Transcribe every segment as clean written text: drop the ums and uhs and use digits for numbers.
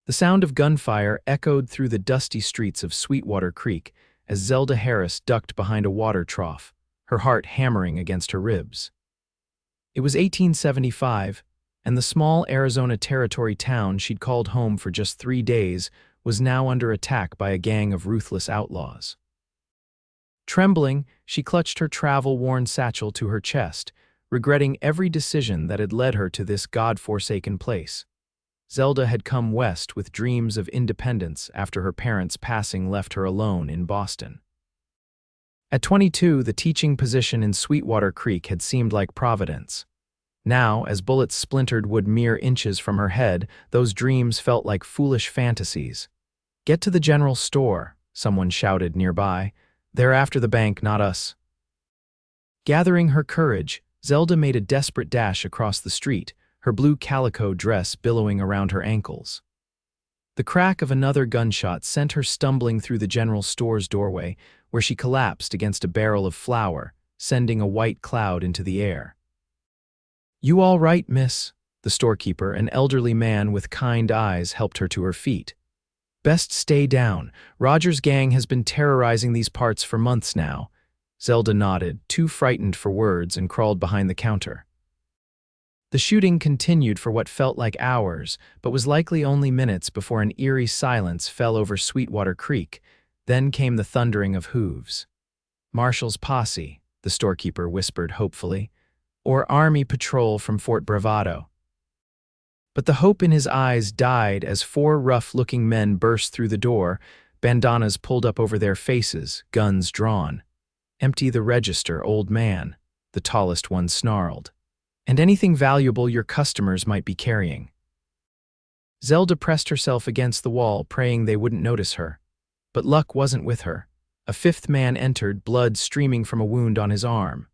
The sound of gunfire echoed through the dusty streets of Sweetwater Creek as Zelda Harris ducked behind a water trough, her heart hammering against her ribs. It was 1875, and the small Arizona Territory town she'd called home for just 3 days was now under attack by a gang of ruthless outlaws. Trembling, she clutched her travel-worn satchel to her chest, regretting every decision that had led her to this God-forsaken place. Zelda had come west with dreams of independence after her parents' passing left her alone in Boston. At 22, the teaching position in Sweetwater Creek had seemed like providence. Now, as bullets splintered wood mere inches from her head, those dreams felt like foolish fantasies. "Get to the general store," someone shouted nearby. "They're after the bank, not us." Gathering her courage, Zelda made a desperate dash across the street, her blue calico dress billowing around her ankles. The crack of another gunshot sent her stumbling through the general store's doorway, where she collapsed against a barrel of flour, sending a white cloud into the air. "You all right, miss?" The storekeeper, an elderly man with kind eyes, helped her to her feet. "Best stay down. Rogers' gang has been terrorizing these parts for months now." Zelda nodded, too frightened for words, and crawled behind the counter. The shooting continued for what felt like hours, but was likely only minutes before an eerie silence fell over Sweetwater Creek. Then came the thundering of hooves. "Marshall's posse," the storekeeper whispered hopefully, "or Army patrol from Fort Bravado." But the hope in his eyes died as 4 rough-looking men burst through the door, bandanas pulled up over their faces, guns drawn. "Empty the register, old man," the tallest one snarled. "And anything valuable your customers might be carrying." Zelda pressed herself against the wall, praying they wouldn't notice her. But luck wasn't with her. A 5th man entered, blood streaming from a wound on his arm.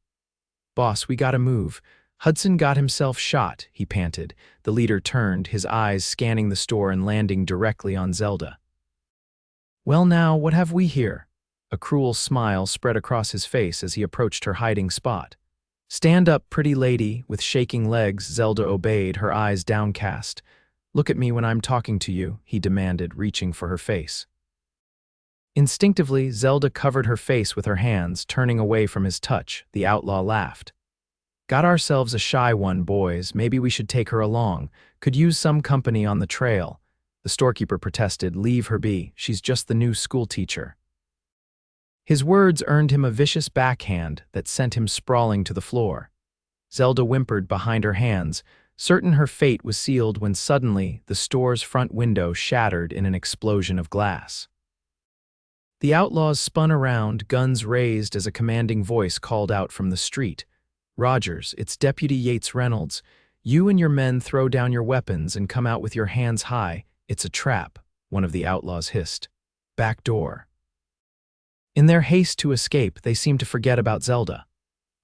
"Boss, we gotta move. Hudson got himself shot," he panted. The leader turned, his eyes scanning the store and landing directly on Zelda. "Well now, what have we here?" A cruel smile spread across his face as he approached her hiding spot. "Stand up, pretty lady." With shaking legs, Zelda obeyed, her eyes downcast. "Look at me when I'm talking to you," he demanded, reaching for her face. Instinctively, Zelda covered her face with her hands, turning away from his touch. The outlaw laughed. "Got ourselves a shy one, boys. Maybe we should take her along. Could use some company on the trail." The storekeeper protested. "Leave her be. She's just the new schoolteacher." His words earned him a vicious backhand that sent him sprawling to the floor. Zelda whimpered behind her hands, certain her fate was sealed, when suddenly the store's front window shattered in an explosion of glass. The outlaws spun around, guns raised as a commanding voice called out from the street. "Rogers, it's Deputy Yates Reynolds. You and your men throw down your weapons and come out with your hands high. It's a trap," one of the outlaws hissed. "Back door." In their haste to escape, they seemed to forget about Zelda.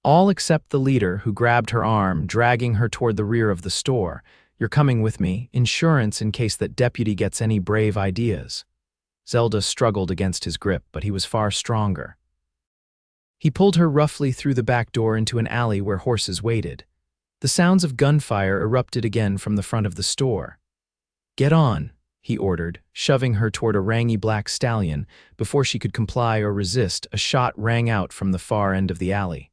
All except the leader, who grabbed her arm, dragging her toward the rear of the store. "You're coming with me. Insurance in case that deputy gets any brave ideas." Zelda struggled against his grip, but he was far stronger. He pulled her roughly through the back door into an alley where horses waited. The sounds of gunfire erupted again from the front of the store. "Get on," he ordered, shoving her toward a rangy black stallion. Before she could comply or resist, a shot rang out from the far end of the alley.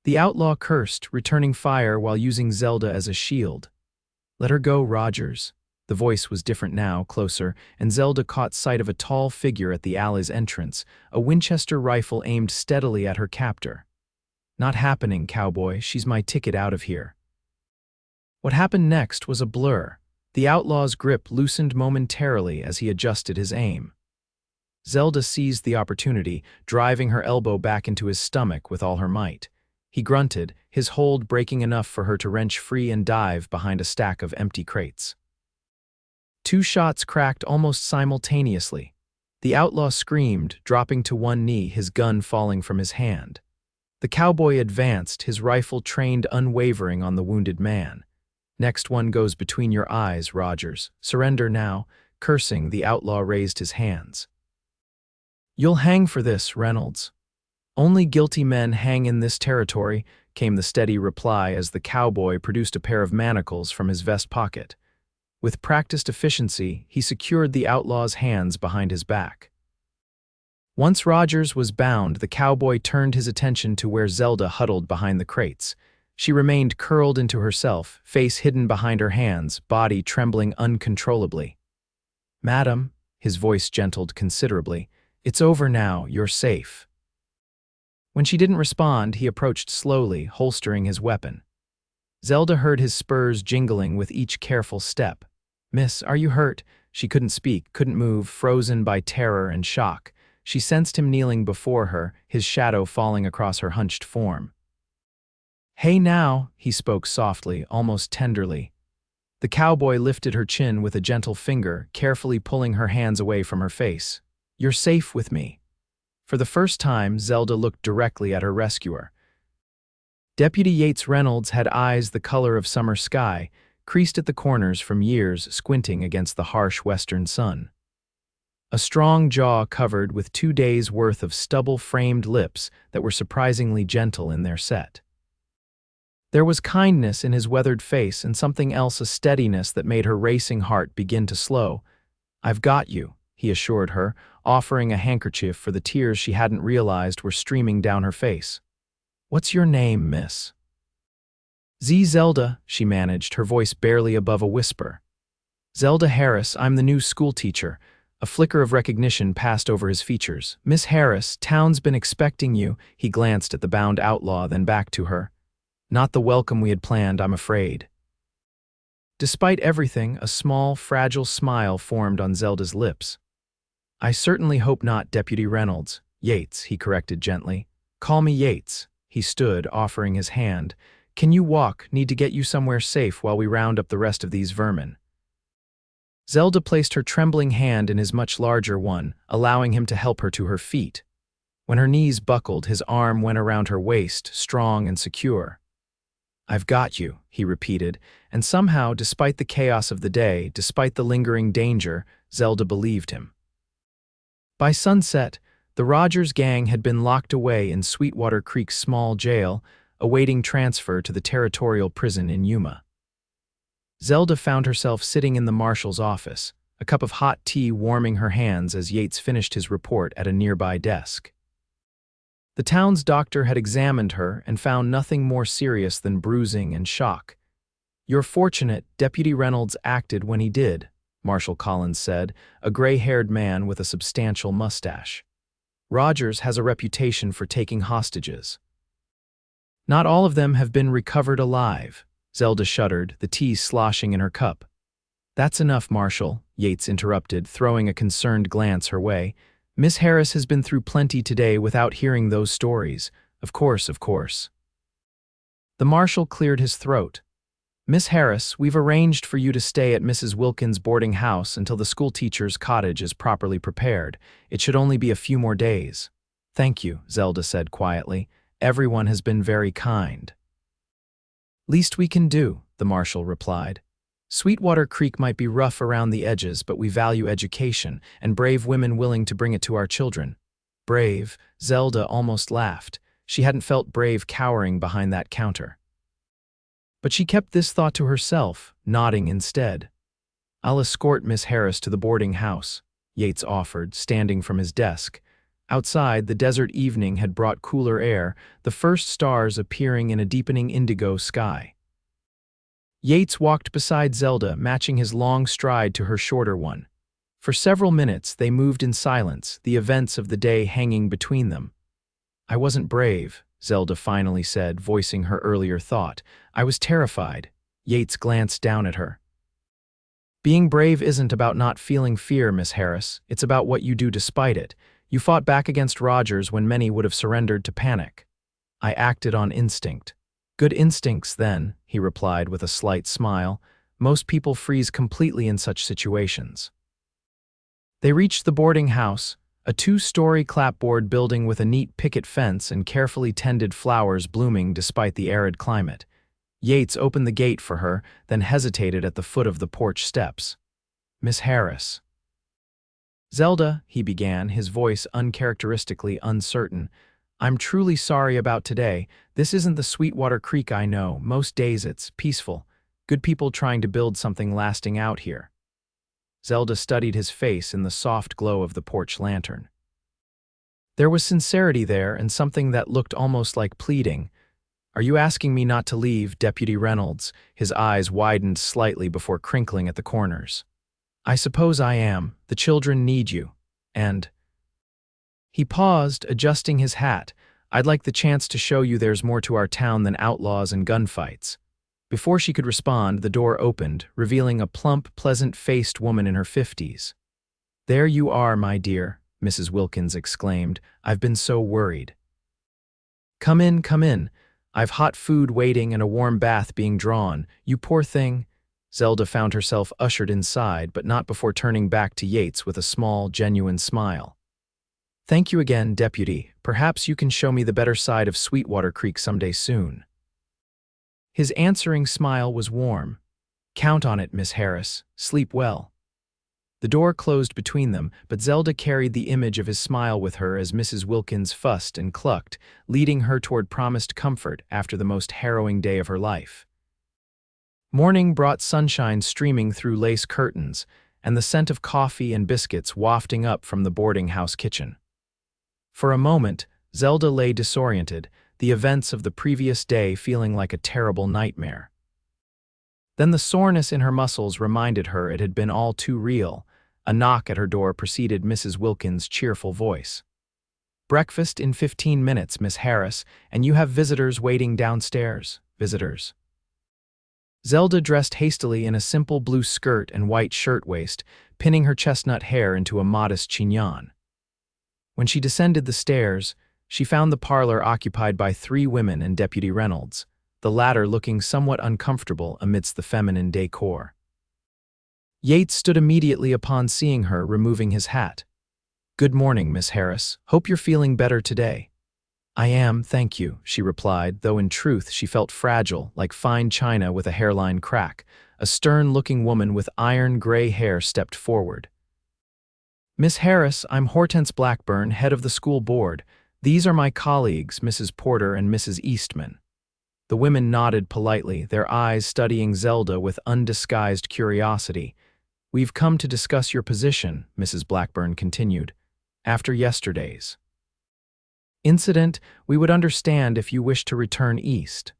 The outlaw cursed, returning fire while using Zelda as a shield. "Let her go, Rogers." The voice was different now, closer, and Zelda caught sight of a tall figure at the alley's entrance, a Winchester rifle aimed steadily at her captor. "Not happening, Cowboy. She's my ticket out of here." What happened next was a blur. The outlaw's grip loosened momentarily as he adjusted his aim. Zelda seized the opportunity, driving her elbow back into his stomach with all her might. He grunted, his hold breaking enough for her to wrench free and dive behind a stack of empty crates. 2 shots cracked almost simultaneously. The outlaw screamed, dropping to one knee, his gun falling from his hand. The cowboy advanced, his rifle trained unwavering on the wounded man. "Next one goes between your eyes, Rogers. Surrender now." Cursing, the outlaw raised his hands. "You'll hang for this, Reynolds." "Only guilty men hang in this territory," came the steady reply as the cowboy produced a pair of manacles from his vest pocket. With practiced efficiency, he secured the outlaw's hands behind his back. Once Rogers was bound, the cowboy turned his attention to where Zelda huddled behind the crates. She remained curled into herself, face hidden behind her hands, body trembling uncontrollably. "Madam," his voice gentled considerably, "it's over now, you're safe." When she didn't respond, he approached slowly, holstering his weapon. Zelda heard his spurs jingling with each careful step. "Miss, are you hurt?" She couldn't speak, couldn't move, frozen by terror and shock. She sensed him kneeling before her, his shadow falling across her hunched form. "Hey now," he spoke softly, almost tenderly. The cowboy lifted her chin with a gentle finger, carefully pulling her hands away from her face. "You're safe with me." For the first time, Zelda looked directly at her rescuer. Deputy Yates Reynolds had eyes the color of summer sky, creased at the corners from years squinting against the harsh western sun. A strong jaw covered with 2 days' worth of stubble-framed lips that were surprisingly gentle in their set. There was kindness in his weathered face and something else, a steadiness that made her racing heart begin to slow. "I've got you," he assured her, offering a handkerchief for the tears she hadn't realized were streaming down her face. "What's your name, miss?" "Zelda," she managed, her voice barely above a whisper. "Zelda Harris, I'm the new schoolteacher." A flicker of recognition passed over his features. "Miss Harris, town's been expecting you." He glanced at the bound outlaw, then back to her. "Not the welcome we had planned, I'm afraid." Despite everything, a small, fragile smile formed on Zelda's lips. "I certainly hope not, Deputy Reynolds." "Yates," he corrected gently. "Call me Yates." He stood, offering his hand. "Can you walk? Need to get you somewhere safe while we round up the rest of these vermin." Zelda placed her trembling hand in his much larger one, allowing him to help her to her feet. When her knees buckled, his arm went around her waist, strong and secure. "I've got you," he repeated, and somehow, despite the chaos of the day, despite the lingering danger, Zelda believed him. By sunset, the Rogers gang had been locked away in Sweetwater Creek's small jail, awaiting transfer to the territorial prison in Yuma. Zelda found herself sitting in the marshal's office, a cup of hot tea warming her hands as Yates finished his report at a nearby desk. The town's doctor had examined her and found nothing more serious than bruising and shock. "You're fortunate Deputy Reynolds acted when he did," Marshal Collins said, a gray-haired man with a substantial mustache. "Rogers has a reputation for taking hostages. Not all of them have been recovered alive." Zelda shuddered, the tea sloshing in her cup. "That's enough, Marshal," Yates interrupted, throwing a concerned glance her way. "Miss Harris has been through plenty today without hearing those stories. Of course, of course." The Marshal cleared his throat. "Miss Harris, we've arranged for you to stay at Mrs. Wilkins' boarding house until the schoolteacher's cottage is properly prepared. It should only be a few more days." "Thank you," Zelda said quietly. "Everyone has been very kind." "Least we can do," the Marshal replied. "Sweetwater Creek might be rough around the edges, but we value education and brave women willing to bring it to our children." "Brave?" Zelda almost laughed. She hadn't felt brave cowering behind that counter. But she kept this thought to herself, nodding instead. "I'll escort Miss Harris to the boarding house," Yates offered, standing from his desk. Outside, the desert evening had brought cooler air, the first stars appearing in a deepening indigo sky. Yates walked beside Zelda, matching his long stride to her shorter one. For several minutes, they moved in silence, the events of the day hanging between them. "I wasn't brave," Zelda finally said, voicing her earlier thought. "I was terrified." Yates glanced down at her. "Being brave isn't about not feeling fear, Miss Harris. It's about what you do despite it. You fought back against Rogers when many would have surrendered to panic." "I acted on instinct." "Good instincts, then," he replied with a slight smile. "Most people freeze completely in such situations." They reached the boarding house, a 2-story clapboard building with a neat picket fence and carefully tended flowers blooming despite the arid climate. Yates opened the gate for her, then hesitated at the foot of the porch steps. "Miss Harris." "Zelda," he began, his voice uncharacteristically uncertain, "I'm truly sorry about today. This isn't the Sweetwater Creek I know. Most days it's peaceful. Good people trying to build something lasting out here. Zelda studied his face in the soft glow of the porch lantern. There was sincerity there and something that looked almost like pleading. "Are you asking me not to leave, Deputy Reynolds?" His eyes widened slightly before crinkling at the corners. "I suppose I am. The children need you. And—" He paused, adjusting his hat. "I'd like the chance to show you there's more to our town than outlaws and gunfights." Before she could respond, the door opened, revealing a plump, pleasant-faced woman in her 50s. "There you are, my dear," Mrs. Wilkins exclaimed. "I've been so worried." Come in, come in. I've hot food waiting and a warm bath being drawn. You poor thing." Zelda found herself ushered inside, but not before turning back to Yates with a small, genuine smile. "Thank you again, Deputy. Perhaps you can show me the better side of Sweetwater Creek someday soon." His answering smile was warm. "Count on it, Miss Harris. Sleep well." The door closed between them, but Zelda carried the image of his smile with her as Mrs. Wilkins fussed and clucked, leading her toward promised comfort after the most harrowing day of her life. Morning brought sunshine streaming through lace curtains, and the scent of coffee and biscuits wafting up from the boarding house kitchen. For a moment, Zelda lay disoriented, the events of the previous day feeling like a terrible nightmare. Then the soreness in her muscles reminded her it had been all too real. A knock at her door preceded Mrs. Wilkins' cheerful voice. "Breakfast in 15 minutes, Miss Harris, and you have visitors waiting downstairs." Visitors. Zelda dressed hastily in a simple blue skirt and white shirtwaist, pinning her chestnut hair into a modest chignon. When she descended the stairs, she found the parlor occupied by 3 women and Deputy Reynolds, the latter looking somewhat uncomfortable amidst the feminine decor. Yates stood immediately upon seeing her, removing his hat. "Good morning, Miss Harris. Hope you're feeling better today." "I am, thank you," she replied, though in truth she felt fragile, like fine china with a hairline crack. A stern-looking woman with iron-gray hair stepped forward. "Miss Harris, I'm Hortense Blackburn, head of the school board. These are my colleagues, Mrs. Porter and Mrs. Eastman." The women nodded politely, their eyes studying Zelda with undisguised curiosity. "We've come to discuss your position," Mrs. Blackburn continued, "after yesterday's incident. We would understand if you wish to return east."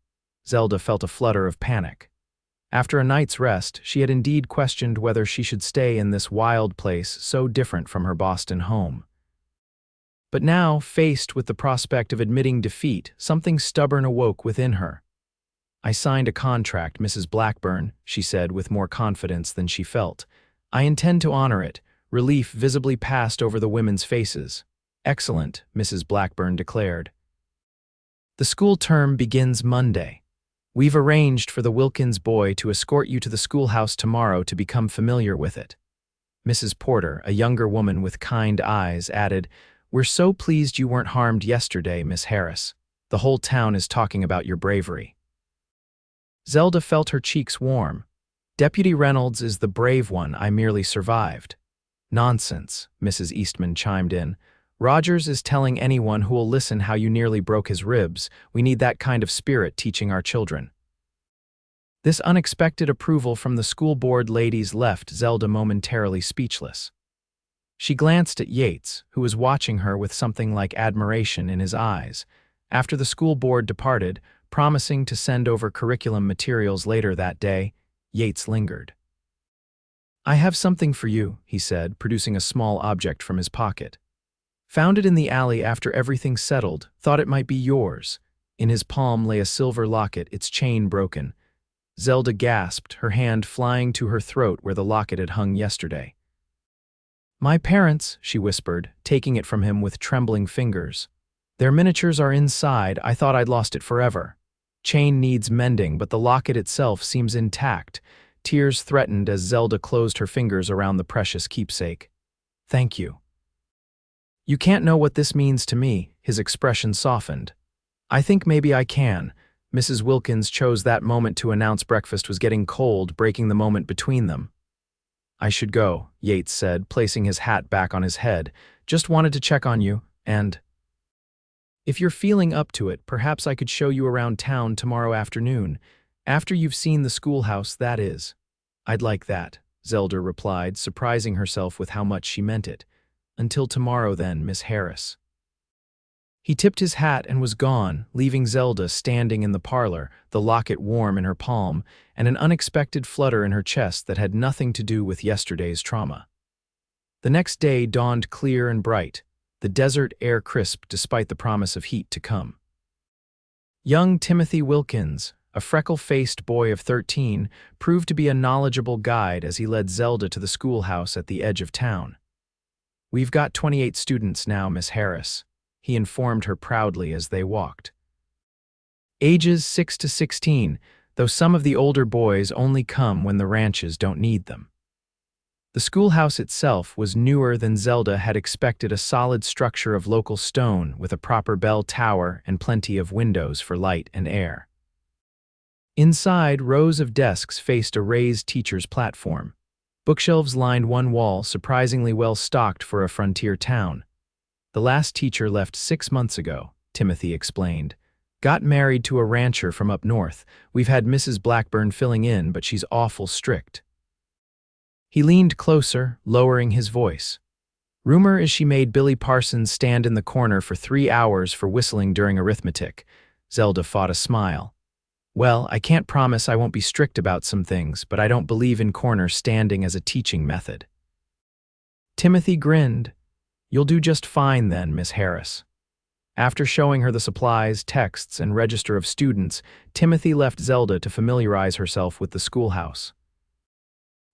Zelda felt a flutter of panic. After a night's rest, she had indeed questioned whether she should stay in this wild place so different from her Boston home. But now, faced with the prospect of admitting defeat, something stubborn awoke within her. "I signed a contract, Mrs. Blackburn," she said with more confidence than she felt. "I intend to honor it." Relief visibly passed over the women's faces. "Excellent," Mrs. Blackburn declared. "The school term begins Monday. We've arranged for the Wilkins boy to escort you to the schoolhouse tomorrow to become familiar with it." Mrs. Porter, a younger woman with kind eyes, added, "We're so pleased you weren't harmed yesterday, Miss Harris. The whole town is talking about your bravery." Zelda felt her cheeks warm. "Deputy Reynolds is the brave one. I merely survived." "Nonsense," Mrs. Eastman chimed in. "Rogers is telling anyone who will listen how you nearly broke his ribs. We need that kind of spirit teaching our children." This unexpected approval from the school board ladies left Zelda momentarily speechless. She glanced at Yates, who was watching her with something like admiration in his eyes. After the school board departed, promising to send over curriculum materials later that day, Yates lingered. "I have something for you," he said, producing a small object from his pocket. "Found it in the alley after everything settled, thought it might be yours." In his palm lay a silver locket, its chain broken. Zelda gasped, her hand flying to her throat where the locket had hung yesterday. "My parents," she whispered, taking it from him with trembling fingers. "Their miniatures are inside. I thought I'd lost it forever. Chain needs mending, but the locket itself seems intact." Tears threatened as Zelda closed her fingers around the precious keepsake. "Thank you." "You can't know what this means to me," his expression softened. "I think maybe I can." Mrs. Wilkins chose that moment to announce breakfast was getting cold, breaking the moment between them. "I should go," Yates said, placing his hat back on his head. "Just wanted to check on you, and if you're feeling up to it, perhaps I could show you around town tomorrow afternoon." After you've seen the schoolhouse, that is. I'd like that, Zelda replied, surprising herself with how much she meant it. Until tomorrow then, Miss Harris. He tipped his hat and was gone, leaving Zelda standing in the parlor, the locket warm in her palm, and an unexpected flutter in her chest that had nothing to do with yesterday's trauma. The next day dawned clear and bright, the desert air crisp despite the promise of heat to come. Young Timothy Wilkins, a freckle-faced boy of 13, proved to be a knowledgeable guide as he led Zelda to the schoolhouse at the edge of town. "We've got 28 students now, Miss Harris," he informed her proudly as they walked. Ages 6 to 16, though some of the older boys only come when the ranches don't need them. The schoolhouse itself was newer than Zelda had expected, a solid structure of local stone with a proper bell tower and plenty of windows for light and air. Inside, rows of desks faced a raised teacher's platform. Bookshelves lined one wall, surprisingly well stocked for a frontier town. "The last teacher left 6 months ago," Timothy explained. "Got married to a rancher from up north. We've had Mrs. Blackburn filling in, but she's awful strict." He leaned closer, lowering his voice. "Rumor is she made Billy Parsons stand in the corner for 3 hours for whistling during arithmetic." Zelda fought a smile. "Well, I can't promise I won't be strict about some things, but I don't believe in corner standing as a teaching method." Timothy grinned. "You'll do just fine then, Miss Harris." After showing her the supplies, texts, and register of students, Timothy left Zelda to familiarize herself with the schoolhouse.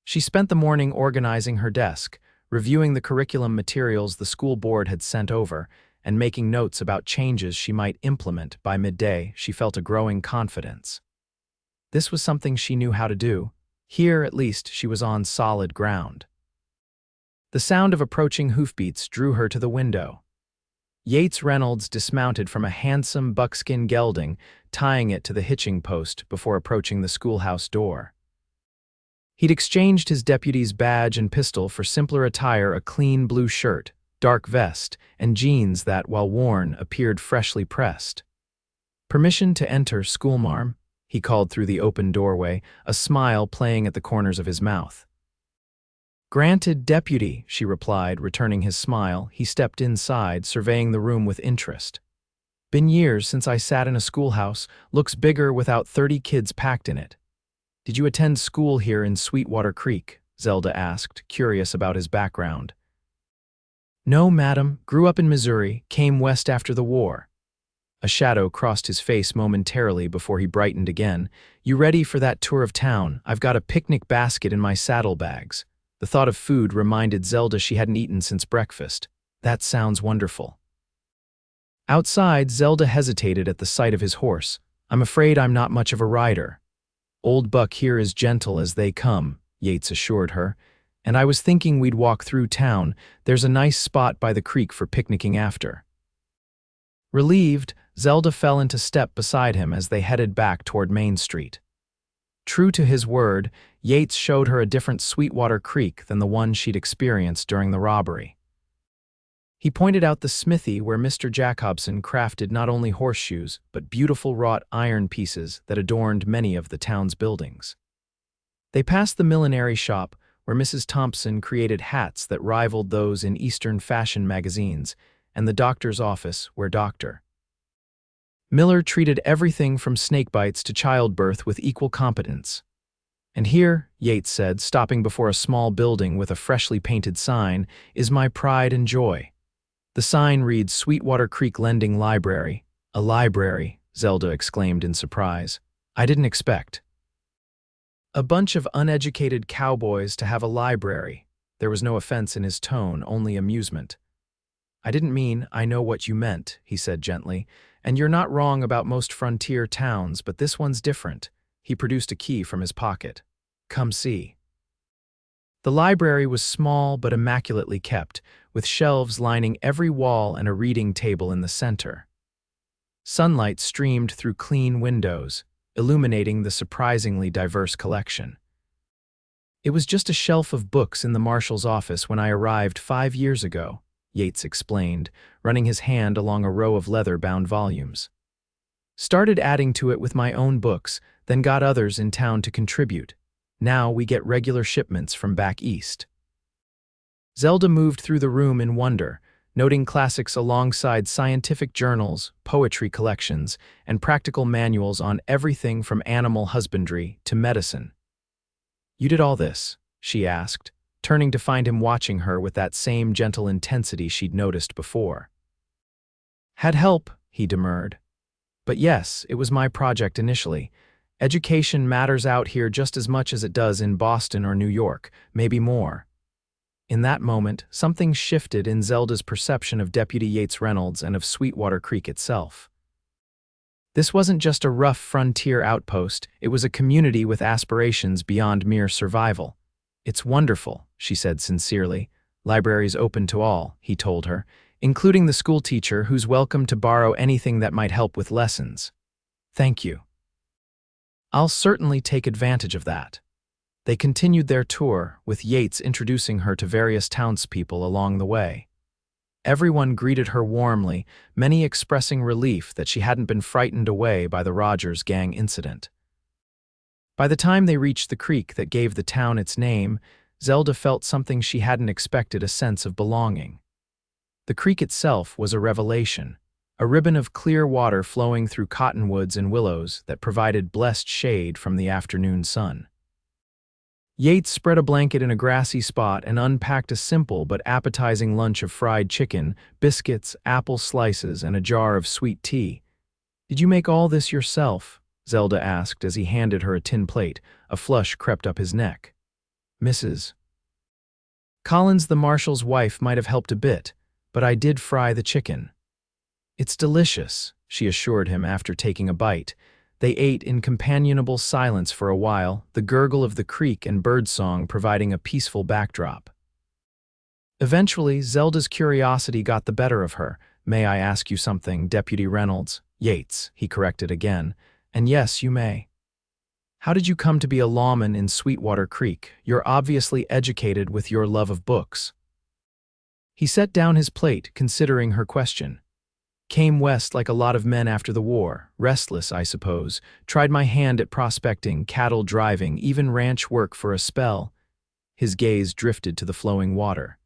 She spent the morning organizing her desk, reviewing the curriculum materials the school board had sent over, and making notes about changes she might implement. By midday, she felt a growing confidence. This was something she knew how to do. Here, at least, she was on solid ground. The sound of approaching hoofbeats drew her to the window. Yates Reynolds dismounted from a handsome buckskin gelding, tying it to the hitching post before approaching the schoolhouse door. He'd exchanged his deputy's badge and pistol for simpler attire: a clean blue shirt, dark vest, and jeans that, while worn, appeared freshly pressed. "Permission to enter, schoolmarm," he called through the open doorway, a smile playing at the corners of his mouth. "Granted, deputy," she replied, returning his smile. He stepped inside, surveying the room with interest. "Been years since I sat in a schoolhouse. Looks bigger without 30 kids packed in it." "Did you attend school here in Sweetwater Creek?" Zelda asked, curious about his background. "No, madam. Grew up in Missouri, came west after the war." A shadow crossed his face momentarily before he brightened again. "You ready for that tour of town? I've got a picnic basket in my saddlebags." The thought of food reminded Zelda she hadn't eaten since breakfast. "That sounds wonderful." Outside, Zelda hesitated at the sight of his horse. "I'm afraid I'm not much of a rider." "Old Buck here is gentle as they come," Yates assured her. "And I was thinking we'd walk through town. There's a nice spot by the creek for picnicking after." Relieved, Zelda fell into step beside him as they headed back toward Main Street. True to his word, Yates showed her a different Sweetwater Creek than the one she'd experienced during the robbery. He pointed out the smithy where Mr. Jacobson crafted not only horseshoes, but beautiful wrought iron pieces that adorned many of the town's buildings. They passed the millinery shop, where Mrs. Thompson created hats that rivaled those in Eastern fashion magazines, and the doctor's office, where Dr. Miller treated everything from snakebites to childbirth with equal competence. "And here," Yates said, stopping before a small building with a freshly painted sign, "is my pride and joy." The sign reads Sweetwater Creek Lending Library. "A library," Zelda exclaimed in surprise. "I didn't expect a bunch of uneducated cowboys to have a library." There was no offense in his tone, only amusement. "I didn't mean, I know what you meant," he said gently. "And you're not wrong about most frontier towns, but this one's different." He produced a key from his pocket. "Come see." The library was small but immaculately kept, with shelves lining every wall and a reading table in the center. Sunlight streamed through clean windows, illuminating the surprisingly diverse collection. "It was just a shelf of books in the marshal's office when I arrived 5 years ago," Yates explained, running his hand along a row of leather-bound volumes. "Started adding to it with my own books, then got others in town to contribute. Now we get regular shipments from back east. Zelda moved through the room in wonder, noting classics alongside scientific journals, poetry collections, and practical manuals on everything from animal husbandry to medicine. "You did all this?" she asked, turning to find him watching her with that same gentle intensity she'd noticed before. "Had help," he demurred. "But yes, it was my project initially. Education matters out here just as much as it does in Boston or New York, maybe more." In that moment, something shifted in Zelda's perception of Deputy Yates Reynolds and of Sweetwater Creek itself. This wasn't just a rough frontier outpost, it was a community with aspirations beyond mere survival. "It's wonderful," she said sincerely. "Libraries open to all," he told her, "including the schoolteacher who's welcome to borrow anything that might help with lessons." "Thank you." "I'll certainly take advantage of that." They continued their tour, with Yates introducing her to various townspeople along the way. Everyone greeted her warmly, many expressing relief that she hadn't been frightened away by the Rogers gang incident. By the time they reached the creek that gave the town its name, Zelda felt something she hadn't expected: a sense of belonging. The creek itself was a revelation, a ribbon of clear water flowing through cottonwoods and willows that provided blessed shade from the afternoon sun. Yates spread a blanket in a grassy spot and unpacked a simple but appetizing lunch of fried chicken, biscuits, apple slices, and a jar of sweet tea. "Did you make all this yourself?" Zelda asked as he handed her a tin plate. A flush crept up his neck. "Mrs. Collins, the marshal's wife, might have helped a bit, but I did fry the chicken." "It's delicious," she assured him after taking a bite. They ate in companionable silence for a while, the gurgle of the creek and birdsong providing a peaceful backdrop. Eventually, Zelda's curiosity got the better of her. "May I ask you something, Deputy Reynolds?" "Yates," he corrected again. "And yes, you may. How did you come to be a lawman in Sweetwater Creek? You're obviously educated with your love of books." He set down his plate, considering her question. "Came west like a lot of men after the war, restless, I suppose. Tried my hand at prospecting, cattle driving, even ranch work for a spell." His gaze drifted to the flowing water.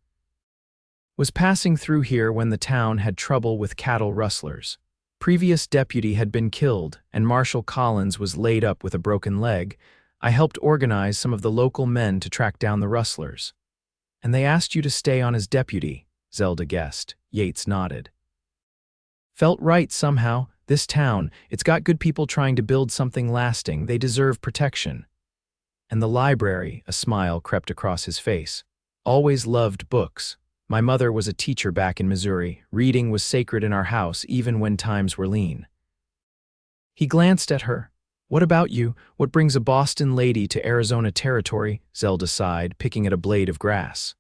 "Was passing through here when the town had trouble with cattle rustlers. Previous deputy had been killed, and Marshal Collins was laid up with a broken leg. I helped organize some of the local men to track down the rustlers." "And they asked you to stay on as deputy," Zelda guessed. Yates nodded. "Felt right somehow. This town, it's got good people trying to build something lasting. They deserve protection." "And the library," a smile crept across his face. "Always loved books. My mother was a teacher back in Missouri. Reading was sacred in our house, even when times were lean." He glanced at her. "What about you? What brings a Boston lady to Arizona territory?" Zelda sighed, picking at a blade of grass.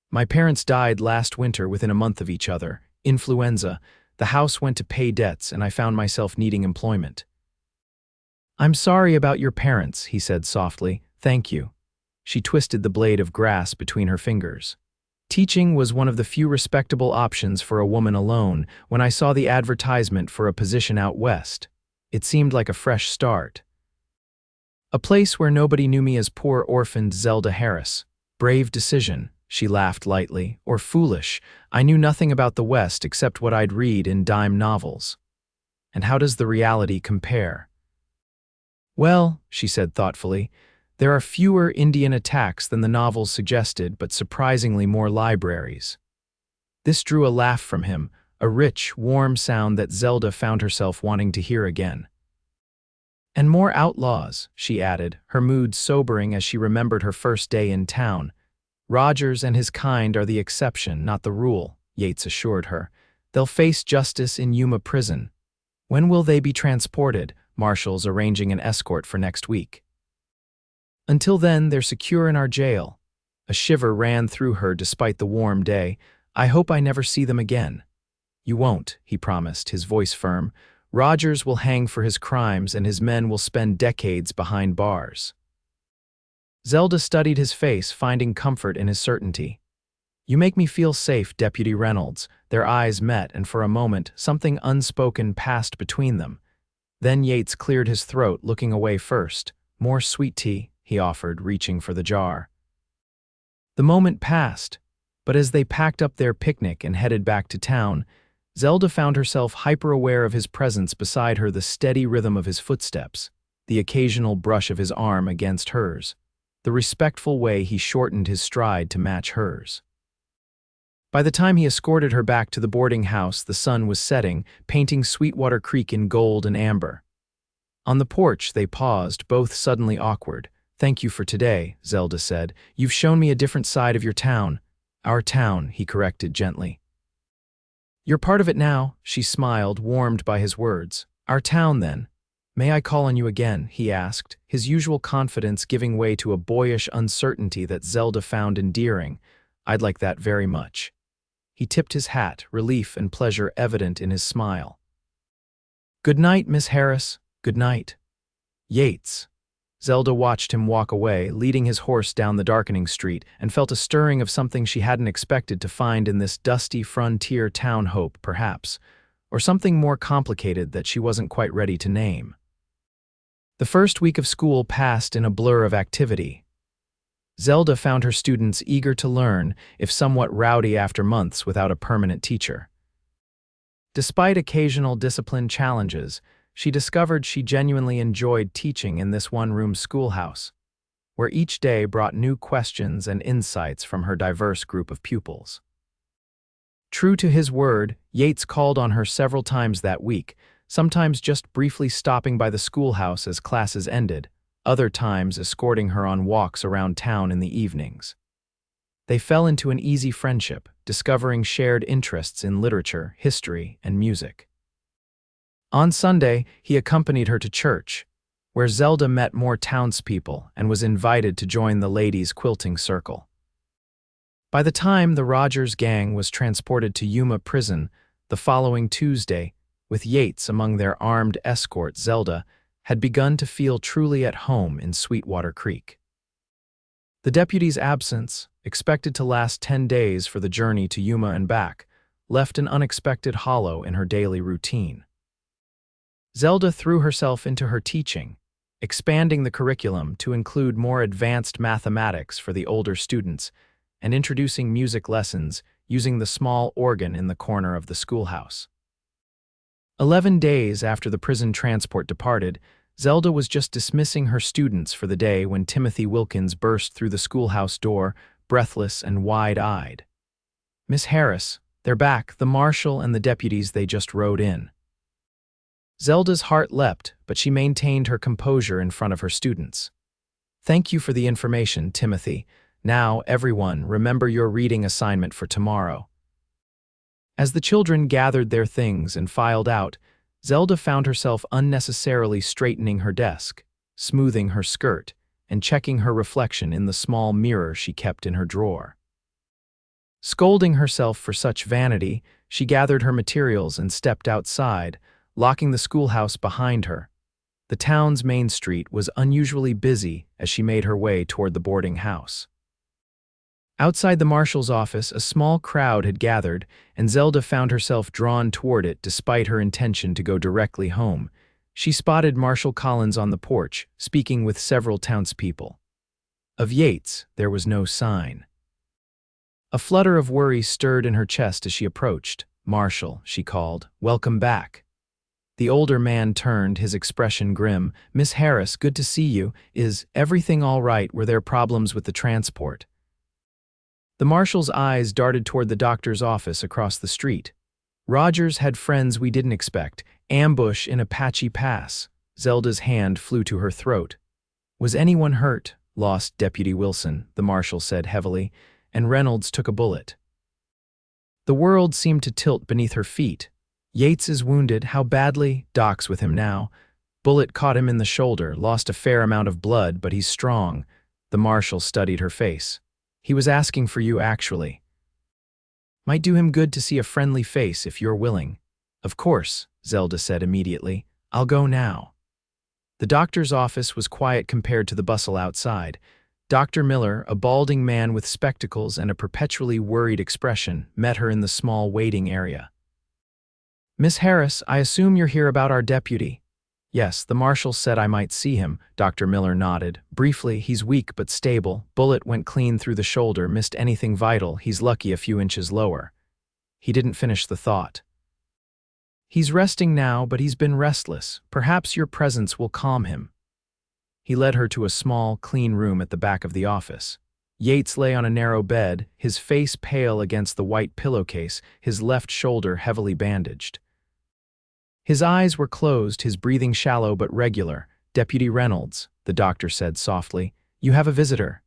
"My parents died last winter within a month of each other. Influenza. The house went to pay debts, and I found myself needing employment." "I'm sorry about your parents," he said softly. "Thank you." She twisted the blade of grass between her fingers. "Teaching was one of the few respectable options for a woman alone when I saw the advertisement for a position out west. It seemed like a fresh start. A place where nobody knew me as poor orphaned Zelda Harris. Brave decision." She laughed lightly. "Or foolish. I knew nothing about the West except what I'd read in dime novels." "And how does the reality compare?" "Well," she said thoughtfully, "there are fewer Indian attacks than the novels suggested, but surprisingly more libraries." This drew a laugh from him, a rich, warm sound that Zelda found herself wanting to hear again. "And more outlaws," she added, her mood sobering as she remembered her first day in town. "Rogers and his kind are the exception, not the rule," Yates assured her. "They'll face justice in Yuma prison. When will they be transported?" Marshals arranging an escort for next week. "Until then, they're secure in our jail." A shiver ran through her despite the warm day. "I hope I never see them again." "You won't," he promised, his voice firm. "Rogers will hang for his crimes, and his men will spend decades behind bars." Zelda studied his face, finding comfort in his certainty. "You make me feel safe, Deputy Reynolds." Their eyes met, and for a moment, something unspoken passed between them. Then Yates cleared his throat, looking away first. "More sweet tea," he offered, reaching for the jar. The moment passed, but as they packed up their picnic and headed back to town, Zelda found herself hyper-aware of his presence beside her, the steady rhythm of his footsteps, the occasional brush of his arm against hers, the respectful way he shortened his stride to match hers. By the time he escorted her back to the boarding house, the sun was setting, painting Sweetwater Creek in gold and amber. On the porch, they paused, both suddenly awkward. "Thank you for today," Zelda said. "You've shown me a different side of your town." "Our town," he corrected gently. "You're part of it now," she smiled, warmed by his words. "Our town, then. May I call on you again?" he asked, his usual confidence giving way to a boyish uncertainty that Zelda found endearing. "I'd like that very much." He tipped his hat, relief and pleasure evident in his smile. "Good night, Miss Harris. Good night." "Yates." Zelda watched him walk away, leading his horse down the darkening street, and felt a stirring of something she hadn't expected to find in this dusty frontier town. Hope, perhaps, or something more complicated that she wasn't quite ready to name. The first week of school passed in a blur of activity. Zelda found her students eager to learn, if somewhat rowdy after months without a permanent teacher. Despite occasional discipline challenges, she discovered she genuinely enjoyed teaching in this one-room schoolhouse, where each day brought new questions and insights from her diverse group of pupils. True to his word, Yates called on her several times that week, sometimes just briefly stopping by the schoolhouse as classes ended, other times escorting her on walks around town in the evenings. They fell into an easy friendship, discovering shared interests in literature, history, and music. On Sunday, he accompanied her to church, where Zelda met more townspeople and was invited to join the ladies' quilting circle. By the time the Rogers gang was transported to Yuma prison the following Tuesday, with Yates among their armed escort, Zelda had begun to feel truly at home in Sweetwater Creek. The deputy's absence, expected to last 10 days for the journey to Yuma and back, left an unexpected hollow in her daily routine. Zelda threw herself into her teaching, expanding the curriculum to include more advanced mathematics for the older students and introducing music lessons using the small organ in the corner of the schoolhouse. 11 days after the prison transport departed, Zelda was just dismissing her students for the day when Timothy Wilkins burst through the schoolhouse door, breathless and wide-eyed. "Miss Harris, they're back, the marshal and the deputies, they just rode in." Zelda's heart leapt, but she maintained her composure in front of her students. "Thank you for the information, Timothy. Now, everyone, remember your reading assignment for tomorrow." As the children gathered their things and filed out, Zelda found herself unnecessarily straightening her desk, smoothing her skirt, and checking her reflection in the small mirror she kept in her drawer. Scolding herself for such vanity, she gathered her materials and stepped outside, locking the schoolhouse behind her. The town's main street was unusually busy as she made her way toward the boarding house. Outside the marshal's office, a small crowd had gathered, and Zelda found herself drawn toward it despite her intention to go directly home. She spotted Marshal Collins on the porch, speaking with several townspeople. Of Yates, there was no sign. A flutter of worry stirred in her chest as she approached. "Marshal," she called, "welcome back." The older man turned, his expression grim. "Miss Harris, good to see you. Is everything all right? Were there problems with the transport?" The marshal's eyes darted toward the doctor's office across the street. "Rogers had friends we didn't expect. Ambush in Apache Pass." Zelda's hand flew to her throat. "Was anyone hurt?" "Lost Deputy Wilson," the marshal said heavily, "and Reynolds took a bullet." The world seemed to tilt beneath her feet. "Yates is wounded. How badly?" "Doc's with him now. Bullet caught him in the shoulder, lost a fair amount of blood, but he's strong." The marshal studied her face. "He was asking for you, actually. Might do him good to see a friendly face if you're willing." "Of course," Zelda said immediately. "I'll go now." The doctor's office was quiet compared to the bustle outside. Dr. Miller, a balding man with spectacles and a perpetually worried expression, met her in the small waiting area. "Miss Harris, I assume you're here about our deputy." Yes, the marshal said I might see him, Dr. Miller nodded. Briefly, he's weak but stable. Bullet went clean through the shoulder, missed anything vital, he's lucky a few inches lower. He didn't finish the thought. He's resting now, but he's been restless. Perhaps your presence will calm him. He led her to a small, clean room at the back of the office. Yates lay on a narrow bed, his face pale against the white pillowcase, his left shoulder heavily bandaged. His eyes were closed, his breathing shallow but regular. Deputy Reynolds, the doctor said softly, you have a visitor.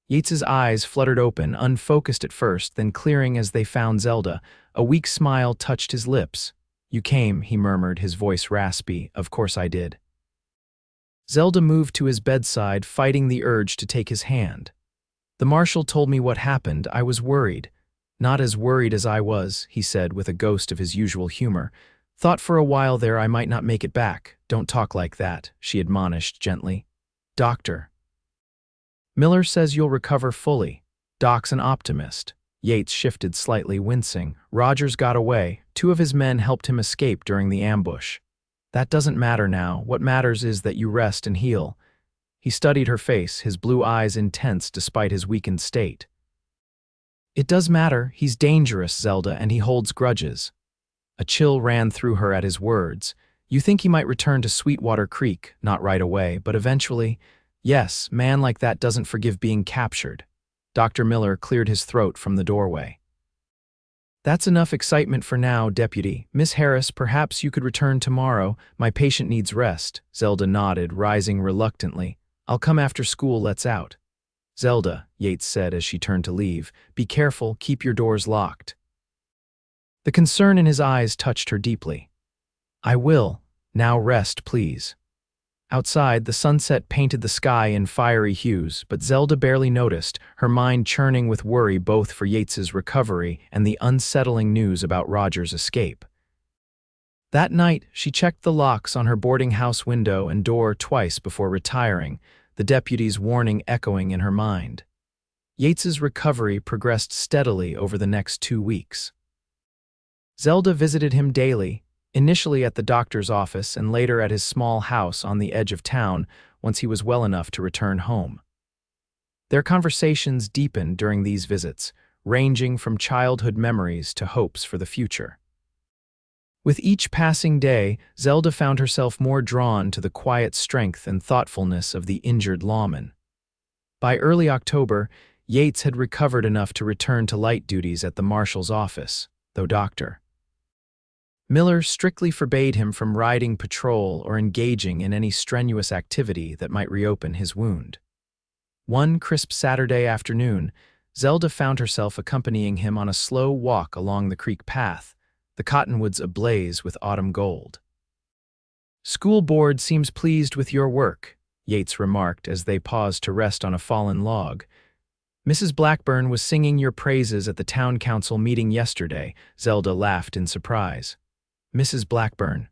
Yates's eyes fluttered open, unfocused at first, then clearing as they found Zelda. A weak smile touched his lips. You came, he murmured, his voice raspy. Of course I did. Zelda moved to his bedside, fighting the urge to take his hand. The marshal told me what happened. I was worried. Not as worried as I was, he said with a ghost of his usual humor. Thought for a while there I might not make it back. Don't talk like that, she admonished gently. Doctor. Miller says you'll recover fully. Doc's an optimist. Yates shifted slightly, wincing. Rogers got away. 2 of his men helped him escape during the ambush. That doesn't matter now. What matters is that you rest and heal. He studied her face, his blue eyes intense despite his weakened state. It does matter. He's dangerous, Zelda, and he holds grudges. A chill ran through her at his words. You think he might return to Sweetwater Creek, not right away, but eventually? Yes, man like that doesn't forgive being captured. Dr. Miller cleared his throat from the doorway. That's enough excitement for now, Deputy. Miss Harris, perhaps you could return tomorrow. My patient needs rest. Zelda nodded, rising reluctantly. I'll come after school lets out. Zelda, Yates said as she turned to leave, be careful, keep your doors locked. The concern in his eyes touched her deeply. I will. Now rest, please. Outside, the sunset painted the sky in fiery hues, but Zelda barely noticed, her mind churning with worry both for Yates's recovery and the unsettling news about Rogers' escape. That night, she checked the locks on her boarding house window and door twice before retiring, the deputy's warning echoing in her mind. Yates's recovery progressed steadily over the next 2 weeks. Zelda visited him daily, initially at the doctor's office and later at his small house on the edge of town once he was well enough to return home. Their conversations deepened during these visits, ranging from childhood memories to hopes for the future. With each passing day, Zelda found herself more drawn to the quiet strength and thoughtfulness of the injured lawman. By early October, Yates had recovered enough to return to light duties at the marshal's office, though Dr. Miller strictly forbade him from riding patrol or engaging in any strenuous activity that might reopen his wound. One crisp Saturday afternoon, Zelda found herself accompanying him on a slow walk along the creek path, the cottonwoods ablaze with autumn gold. School board seems pleased with your work, Yates remarked as they paused to rest on a fallen log. Mrs. Blackburn was singing your praises at the town council meeting yesterday, Zelda laughed in surprise. Mrs. Blackburn.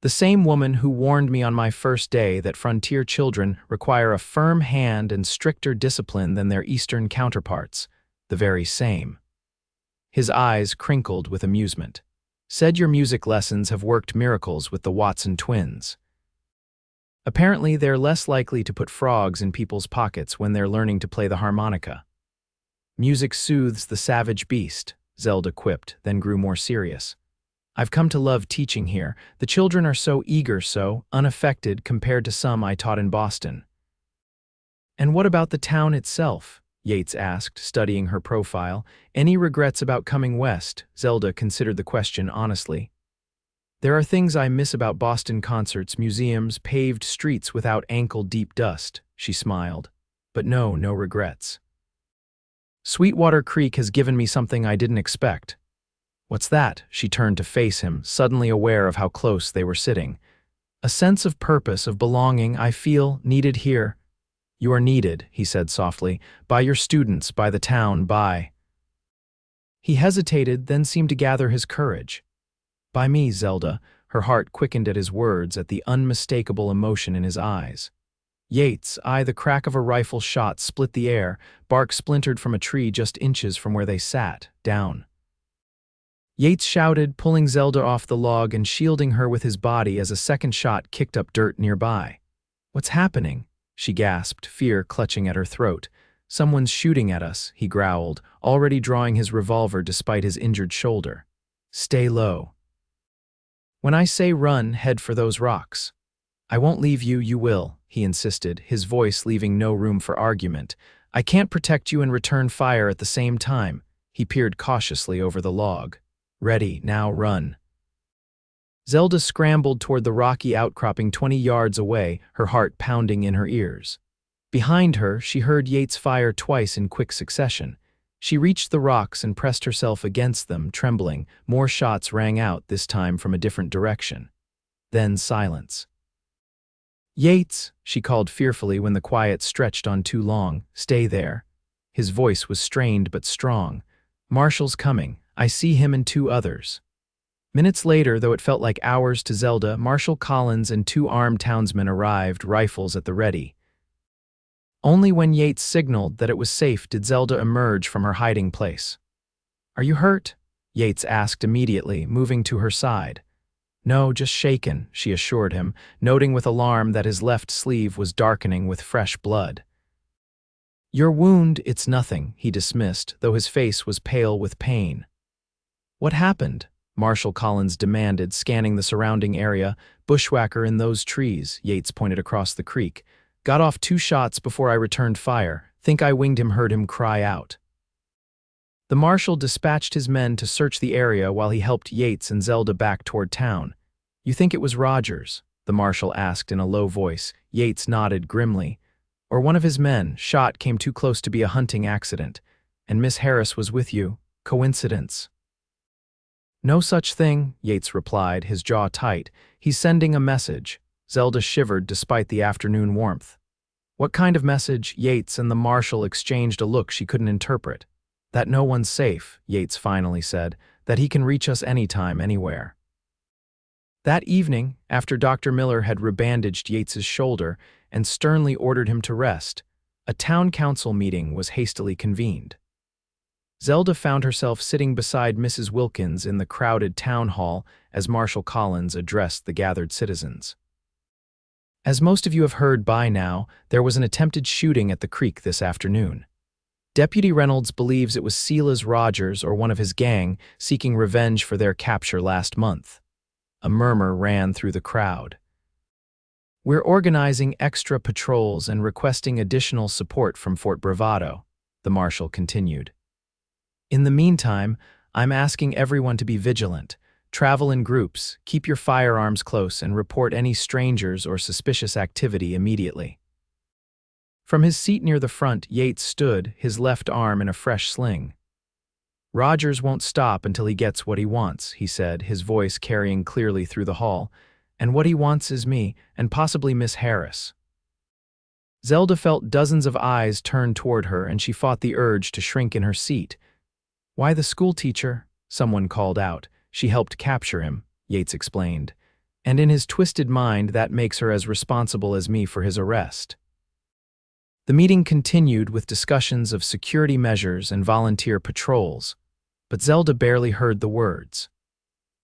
The same woman who warned me on my first day that frontier children require a firm hand and stricter discipline than their eastern counterparts, the very same. His eyes crinkled with amusement. Said your music lessons have worked miracles with the Watson twins. Apparently they're less likely to put frogs in people's pockets when they're learning to play the harmonica. Music soothes the savage beast, Zelda quipped, then grew more serious. I've come to love teaching here. The children are so eager, so unaffected compared to some I taught in Boston. And what about the town itself? Yates asked, studying her profile. Any regrets about coming west? Zelda considered the question honestly. There are things I miss about Boston concerts, museums, paved streets without ankle-deep dust, she smiled. But no regrets. Sweetwater Creek has given me something I didn't expect. What's that? She turned to face him, suddenly aware of how close they were sitting. A sense of purpose, of belonging, I feel needed here. You are needed, he said softly, by your students, by the town, by... He hesitated, then seemed to gather his courage. By me, Zelda. Her heart quickened at his words, at the unmistakable emotion in his eyes. Yates, the crack of a rifle shot split the air, bark splintered from a tree just inches from where they sat, down. Yates shouted, pulling Zelda off the log and shielding her with his body as a second shot kicked up dirt nearby. "What's happening?" she gasped, fear clutching at her throat. "Someone's shooting at us," he growled, already drawing his revolver despite his injured shoulder. "Stay low. When I say run, head for those rocks." "I won't leave you, you will," he insisted, his voice leaving no room for argument. "I can't protect you and return fire at the same time." He peered cautiously over the log. "Ready, now run." Zelda scrambled toward the rocky outcropping 20 yards away, her heart pounding in her ears. Behind her, she heard Yates fire twice in quick succession. She reached the rocks and pressed herself against them, trembling. More shots rang out, this time from a different direction. Then silence. "Yates," she called fearfully when the quiet stretched on too long. "Stay there." His voice was strained but strong. "Marshall's coming. I see him and 2 others." Minutes later, though it felt like hours to Zelda, Marshal Collins and 2 armed townsmen arrived, rifles at the ready. Only when Yates signaled that it was safe did Zelda emerge from her hiding place. "Are you hurt?" Yates asked immediately, moving to her side. "No, just shaken," she assured him, noting with alarm that his left sleeve was darkening with fresh blood. "Your wound, it's nothing," he dismissed, though his face was pale with pain. "What happened?" Marshal Collins demanded, scanning the surrounding area. "Bushwhacker in those trees," Yates pointed across the creek. "Got off 2 shots before I returned fire. Think I winged him, heard him cry out." The marshal dispatched his men to search the area while he helped Yates and Zelda back toward town. "You think it was Rogers?" the marshal asked in a low voice. Yates nodded grimly. "Or one of his men. Shot came too close to be a hunting accident. And Miss Harris was with you. Coincidence?" "No such thing," Yates replied, his jaw tight. "He's sending a message." Zelda shivered despite the afternoon warmth. "What kind of message?" Yates and the marshal exchanged a look she couldn't interpret. "That no one's safe," Yates finally said. "That he can reach us anytime, anywhere." That evening, after Dr. Miller had rebandaged Yates's shoulder and sternly ordered him to rest, a town council meeting was hastily convened. Zelda found herself sitting beside Mrs. Wilkins in the crowded town hall as Marshal Collins addressed the gathered citizens. "As most of you have heard by now, there was an attempted shooting at the creek this afternoon. Deputy Reynolds believes it was Silas Rogers or one of his gang seeking revenge for their capture last month." A murmur ran through the crowd. "We're organizing extra patrols and requesting additional support from Fort Bravado," the marshal continued. "In the meantime, I'm asking everyone to be vigilant. Travel in groups, keep your firearms close, and report any strangers or suspicious activity immediately." From his seat near the front, Yates stood, his left arm in a fresh sling. "Rogers won't stop until he gets what he wants," he said, his voice carrying clearly through the hall. "And what he wants is me, and possibly Miss Harris." Zelda felt dozens of eyes turn toward her, and she fought the urge to shrink in her seat. "Why the schoolteacher?" someone called out. "She helped capture him," Yates explained. "And in his twisted mind, that makes her as responsible as me for his arrest." The meeting continued with discussions of security measures and volunteer patrols, but Zelda barely heard the words.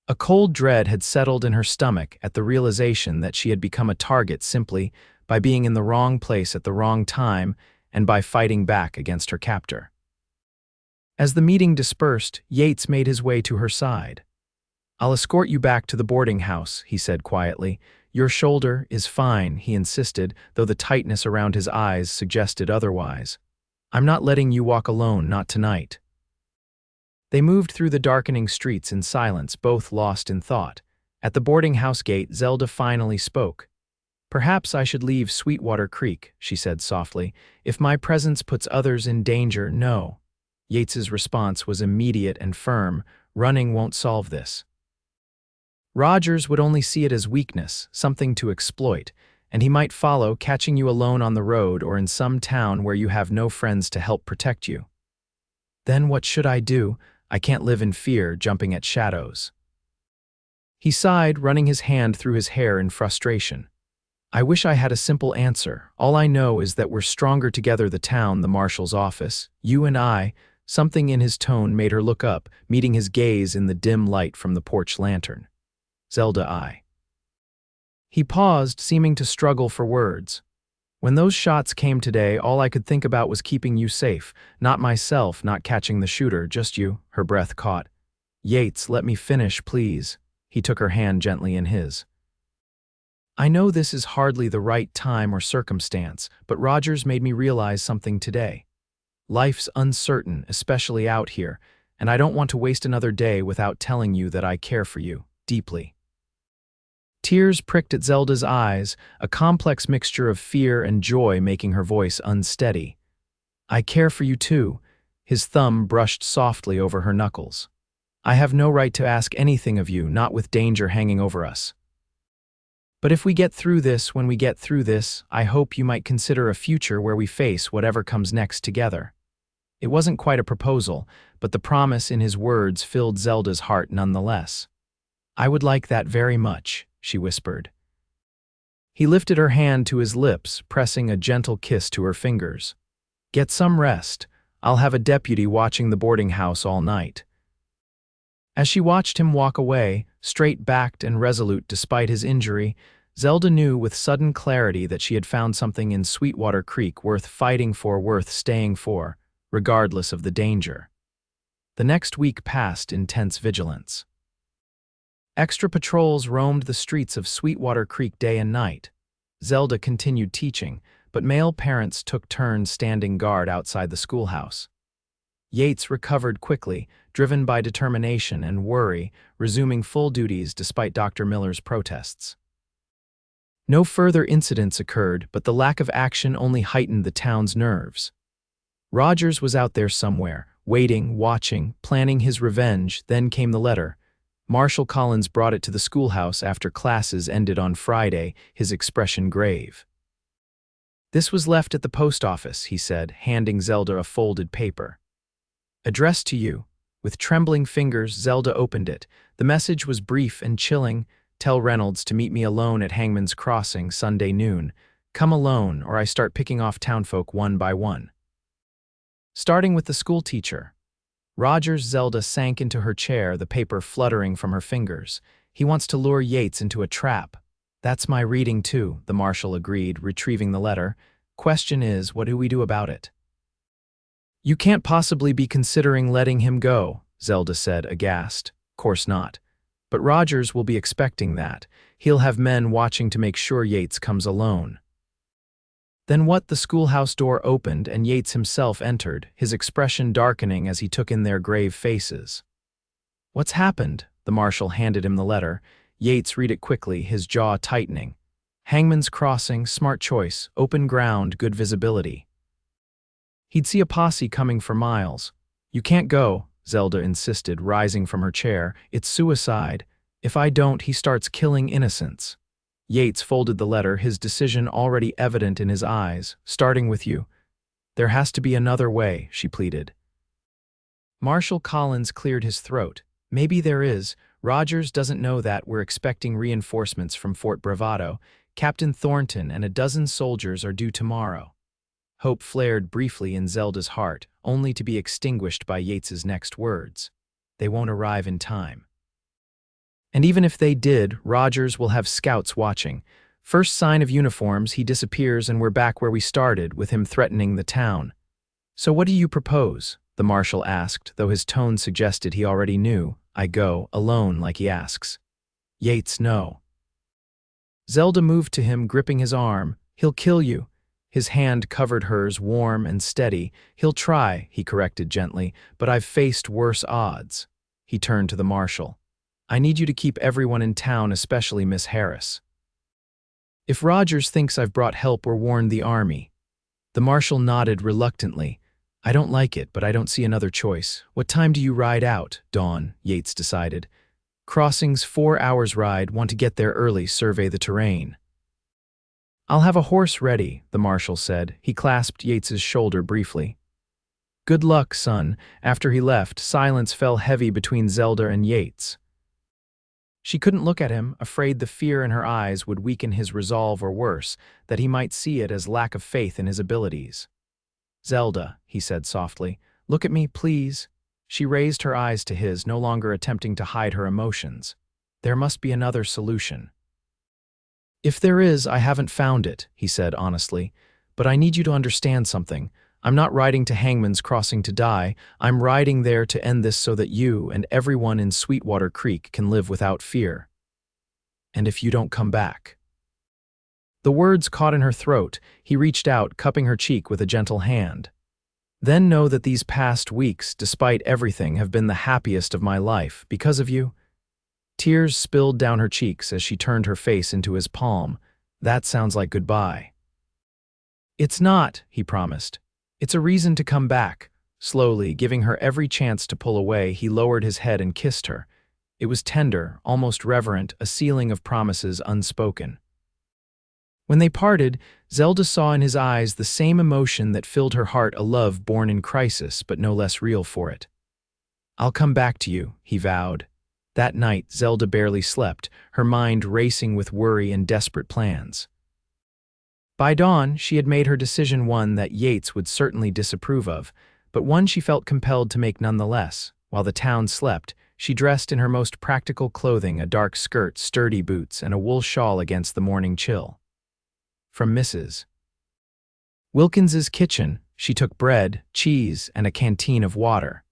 A cold dread had settled in her stomach at the realization that she had become a target simply by being in the wrong place at the wrong time and by fighting back against her captor. As the meeting dispersed, Yates made his way to her side. "I'll escort you back to the boarding house," he said quietly. "Your shoulder is fine," he insisted, though the tightness around his eyes suggested otherwise. "I'm not letting you walk alone, not tonight." They moved through the darkening streets in silence, both lost in thought. At the boarding house gate, Zelda finally spoke. "Perhaps I should leave Sweetwater Creek," she said softly. "If my presence puts others in danger, no." Yates's response was immediate and firm. "Running won't solve this." "Rogers would only see it as weakness, something to exploit, and he might follow, catching you alone on the road or in some town where you have no friends to help protect you." "Then what should I do? I can't live in fear, jumping at shadows." He sighed, running his hand through his hair in frustration. "I wish I had a simple answer. All I know is that we're stronger together, the town, the marshal's office, you and I, Something in his tone made her look up, meeting his gaze in the dim light from the porch lantern. Zelda, I. He paused, seeming to struggle for words. When those shots came today, all I could think about was keeping you safe. Not myself, not catching the shooter, just you. Her breath caught. Yates, let me finish, please. He took her hand gently in his. I know this is hardly the right time or circumstance, but Rogers made me realize something today. Life's uncertain, especially out here, and I don't want to waste another day without telling you that I care for you, deeply. Tears pricked at Zelda's eyes, a complex mixture of fear and joy making her voice unsteady. I care for you too. His thumb brushed softly over her knuckles. I have no right to ask anything of you, not with danger hanging over us. But if we get through this, when we get through this, I hope you might consider a future where we face whatever comes next together. It wasn't quite a proposal, but the promise in his words filled Zelda's heart nonetheless. I would like that very much, she whispered. He lifted her hand to his lips, pressing a gentle kiss to her fingers. Get some rest. I'll have a deputy watching the boarding house all night. As she watched him walk away, straight-backed and resolute despite his injury, Zelda knew with sudden clarity that she had found something in Sweetwater Creek worth fighting for, worth staying for, regardless of the danger. The next week passed in tense vigilance. Extra patrols roamed the streets of Sweetwater Creek day and night. Zelda continued teaching, but male parents took turns standing guard outside the schoolhouse. Yates recovered quickly, driven by determination and worry, resuming full duties despite Dr. Miller's protests. No further incidents occurred, but the lack of action only heightened the town's nerves. Rogers was out there somewhere, waiting, watching, planning his revenge. Then came the letter. Marshal Collins brought it to the schoolhouse after classes ended on Friday, his expression grave. This was left at the post office, he said, handing Zelda a folded paper. Addressed to you. With trembling fingers, Zelda opened it. The message was brief and chilling. Tell Reynolds to meet me alone at Hangman's Crossing Sunday noon. Come alone, or I start picking off townfolk one by one. Starting with the schoolteacher. Rogers' Zelda sank into her chair, the paper fluttering from her fingers. He wants to lure Yates into a trap. That's my reading too, the marshal agreed, retrieving the letter. Question is, what do we do about it? You can't possibly be considering letting him go, Zelda said, aghast. Course not. But Rogers will be expecting that. He'll have men watching to make sure Yates comes alone. Then what? The schoolhouse door opened and Yates himself entered, his expression darkening as he took in their grave faces. What's happened? The marshal handed him the letter. Yates read it quickly, his jaw tightening. Hangman's Crossing, smart choice, open ground, good visibility. He'd see a posse coming for miles. You can't go, Zelda insisted, rising from her chair. It's suicide. If I don't, he starts killing innocents. Yates folded the letter, his decision already evident in his eyes. Starting with you. There has to be another way, she pleaded. Marshal Collins cleared his throat. Maybe there is. Rogers doesn't know that. We're expecting reinforcements from Fort Bravado. Captain Thornton and a dozen soldiers are due tomorrow. Hope flared briefly in Zelda's heart, only to be extinguished by Yates's next words. They won't arrive in time. And even if they did, Rogers will have scouts watching. First sign of uniforms, he disappears and we're back where we started, with him threatening the town. So what do you propose? The marshal asked, though his tone suggested he already knew. I go, alone, like he asks. Yates, no. Zelda moved to him, gripping his arm. He'll kill you. His hand covered hers, warm and steady. He'll try, he corrected gently, but I've faced worse odds. He turned to the marshal. I need you to keep everyone in town, especially Miss Harris. If Rogers thinks I've brought help or warned the army. The marshal nodded reluctantly. I don't like it, but I don't see another choice. What time do you ride out? Dawn, Yates decided. Crossing's 4 hours ride, want to get there early, survey the terrain. I'll have a horse ready, the marshal said. He clasped Yates's shoulder briefly. Good luck, son. After he left, silence fell heavy between Zelda and Yates. She couldn't look at him, afraid the fear in her eyes would weaken his resolve or worse, that he might see it as lack of faith in his abilities. Zelda, he said softly, Look at me, please." She raised her eyes to his, no longer attempting to hide her emotions. "There must be another solution." "If there is, I haven't found it," he said honestly. "But I need you to understand something. I'm not riding to Hangman's Crossing to die. I'm riding there to end this so that you and everyone in Sweetwater Creek can live without fear. And if you don't come back." The words caught in her throat. He reached out, cupping her cheek with a gentle hand. "Then know that these past weeks, despite everything, have been the happiest of my life, because of you." Tears spilled down her cheeks as she turned her face into his palm. "That sounds like goodbye." "It's not," he promised. "It's a reason to come back." Slowly, giving her every chance to pull away, he lowered his head and kissed her. It was tender, almost reverent, a sealing of promises unspoken. When they parted, Zelda saw in his eyes the same emotion that filled her heart, a love born in crisis, but no less real for it. "I'll come back to you," he vowed. That night, Zelda barely slept, her mind racing with worry and desperate plans. By dawn, she had made her decision, one that Yates would certainly disapprove of, but one she felt compelled to make nonetheless. While the town slept, she dressed in her most practical clothing, a dark skirt, sturdy boots, and a wool shawl against the morning chill. From Mrs. Wilkins's kitchen, she took bread, cheese, and a canteen of water.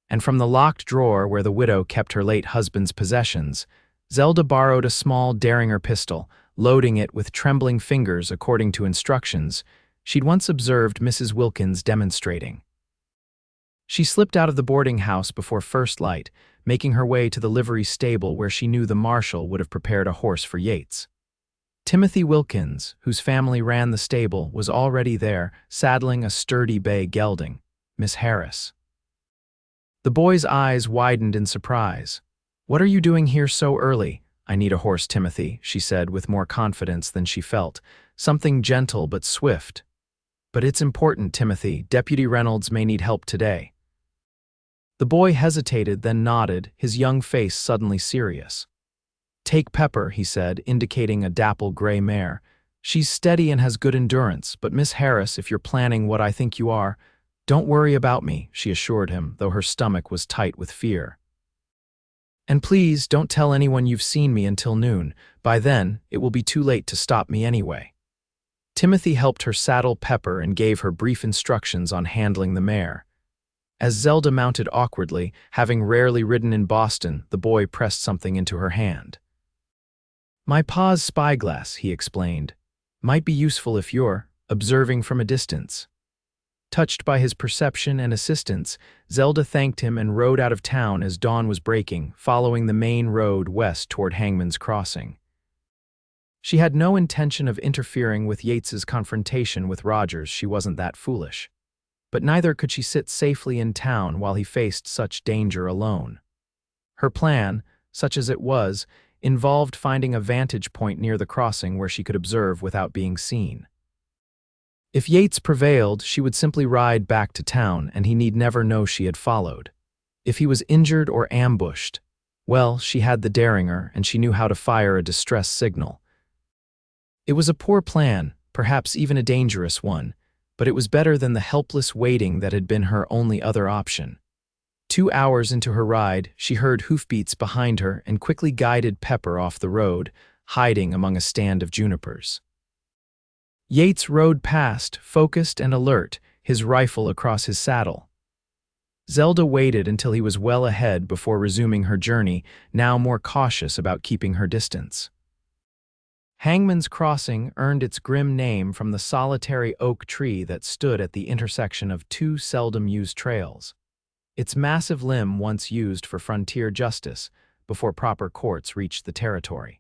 And from the locked drawer where the widow kept her late husband's possessions, Zelda borrowed a small Derringer pistol, loading it with trembling fingers according to instructions she'd once observed Mrs. Wilkins demonstrating. She slipped out of the boarding house before first light, making her way to the livery stable where she knew the marshal would have prepared a horse for Yates. Timothy Wilkins, whose family ran the stable, was already there, saddling a sturdy bay gelding, Miss Harris. The boy's eyes widened in surprise. "What are you doing here so early?" "I need a horse, Timothy," she said with more confidence than she felt. "Something gentle but swift." "But it's important, Timothy. Deputy Reynolds may need help today." The boy hesitated, then nodded, his young face suddenly serious. "Take Pepper," he said, indicating a dapple gray mare. "She's steady and has good endurance, but Miss Harris, if you're planning what I think you are—" "Don't worry about me," she assured him, though her stomach was tight with fear. "And please, don't tell anyone you've seen me until noon. By then, it will be too late to stop me anyway." Timothy helped her saddle Pepper and gave her brief instructions on handling the mare. As Zelda mounted awkwardly, having rarely ridden in Boston, the boy pressed something into her hand. "My pa's spyglass," he explained. "Might be useful if you're observing from a distance." Touched by his perception and assistance, Zelda thanked him and rode out of town as dawn was breaking, following the main road west toward Hangman's Crossing. She had no intention of interfering with Yates's confrontation with Rogers. She wasn't that foolish. But neither could she sit safely in town while he faced such danger alone. Her plan, such as it was, involved finding a vantage point near the crossing where she could observe without being seen. If Yates prevailed, she would simply ride back to town, and he need never know she had followed. If he was injured or ambushed, well, she had the Derringer, and she knew how to fire a distress signal. It was a poor plan, perhaps even a dangerous one, but it was better than the helpless waiting that had been her only other option. 2 hours into her ride, she heard hoofbeats behind her and quickly guided Pepper off the road, hiding among a stand of junipers. Yates rode past, focused and alert, his rifle across his saddle. Zelda waited until he was well ahead before resuming her journey, now more cautious about keeping her distance. Hangman's Crossing earned its grim name from the solitary oak tree that stood at the intersection of two seldom-used trails. Its massive limb once used for frontier justice before proper courts reached the territory.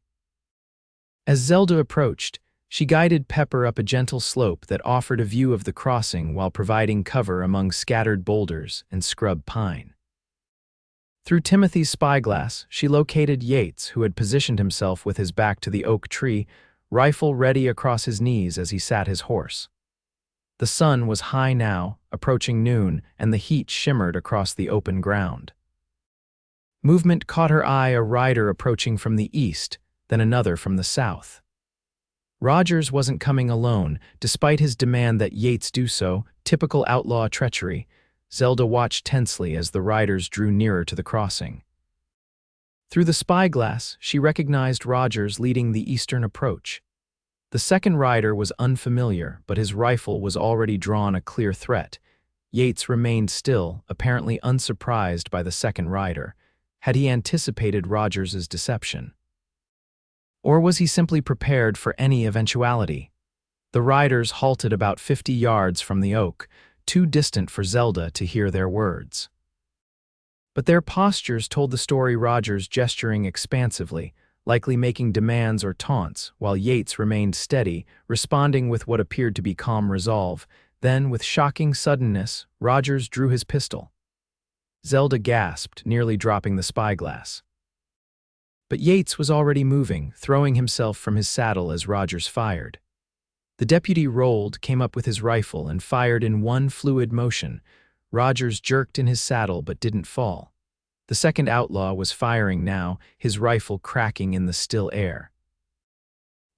As Zelda approached, she guided Pepper up a gentle slope that offered a view of the crossing while providing cover among scattered boulders and scrub pine. Through Timothy's spyglass, she located Yates, who had positioned himself with his back to the oak tree, rifle ready across his knees as he sat his horse. The sun was high now, approaching noon, and the heat shimmered across the open ground. Movement caught her eye, a rider approaching from the east, then another from the south. Rogers wasn't coming alone, despite his demand that Yates do so, typical outlaw treachery. Zelda watched tensely as the riders drew nearer to the crossing. Through the spyglass, she recognized Rogers leading the eastern approach. The second rider was unfamiliar, but his rifle was already drawn, a clear threat. Yates remained still, apparently unsurprised by the second rider. Had he anticipated Rogers's deception? Or was he simply prepared for any eventuality? The riders halted about 50 yards from the oak, too distant for Zelda to hear their words. But their postures told the story, Rogers gesturing expansively, likely making demands or taunts, while Yates remained steady, responding with what appeared to be calm resolve. Then, with shocking suddenness, Rogers drew his pistol. Zelda gasped, nearly dropping the spyglass. But Yates was already moving, throwing himself from his saddle as Rogers fired. The deputy rolled, came up with his rifle, and fired in one fluid motion. Rogers jerked in his saddle but didn't fall. The second outlaw was firing now, his rifle cracking in the still air.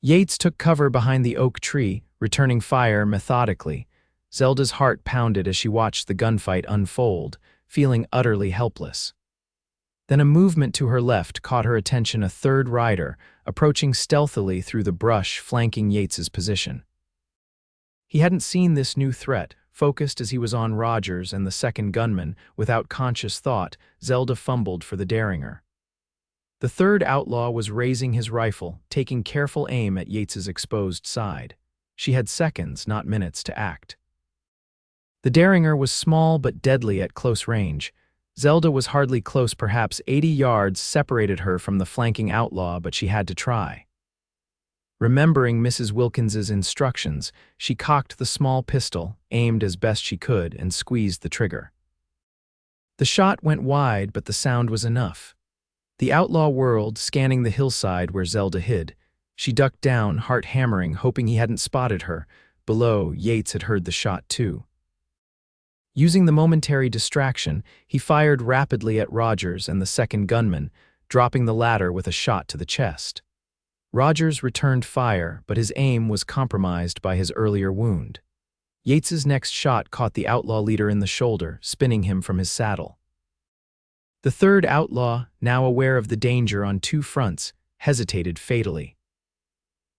Yates took cover behind the oak tree, returning fire methodically. Zelda's heart pounded as she watched the gunfight unfold, feeling utterly helpless. Then a movement to her left caught her attention, a third rider, approaching stealthily through the brush flanking Yates's position. He hadn't seen this new threat. Focused as he was on Rogers and the second gunman, without conscious thought, Zelda fumbled for the derringer. The third outlaw was raising his rifle, taking careful aim at Yates's exposed side. She had seconds, not minutes, to act. The derringer was small but deadly at close range. Zelda was hardly close, perhaps 80 yards separated her from the flanking outlaw, but she had to try. Remembering Mrs. Wilkins's instructions, she cocked the small pistol, aimed as best she could, and squeezed the trigger. The shot went wide, but the sound was enough. The outlaw whirled, scanning the hillside where Zelda hid. She ducked down, heart hammering, hoping he hadn't spotted her. Below, Yates had heard the shot too. Using the momentary distraction, he fired rapidly at Rogers and the second gunman, dropping the latter with a shot to the chest. Rogers returned fire, but his aim was compromised by his earlier wound. Yates's next shot caught the outlaw leader in the shoulder, spinning him from his saddle. The third outlaw, now aware of the danger on two fronts, hesitated fatally.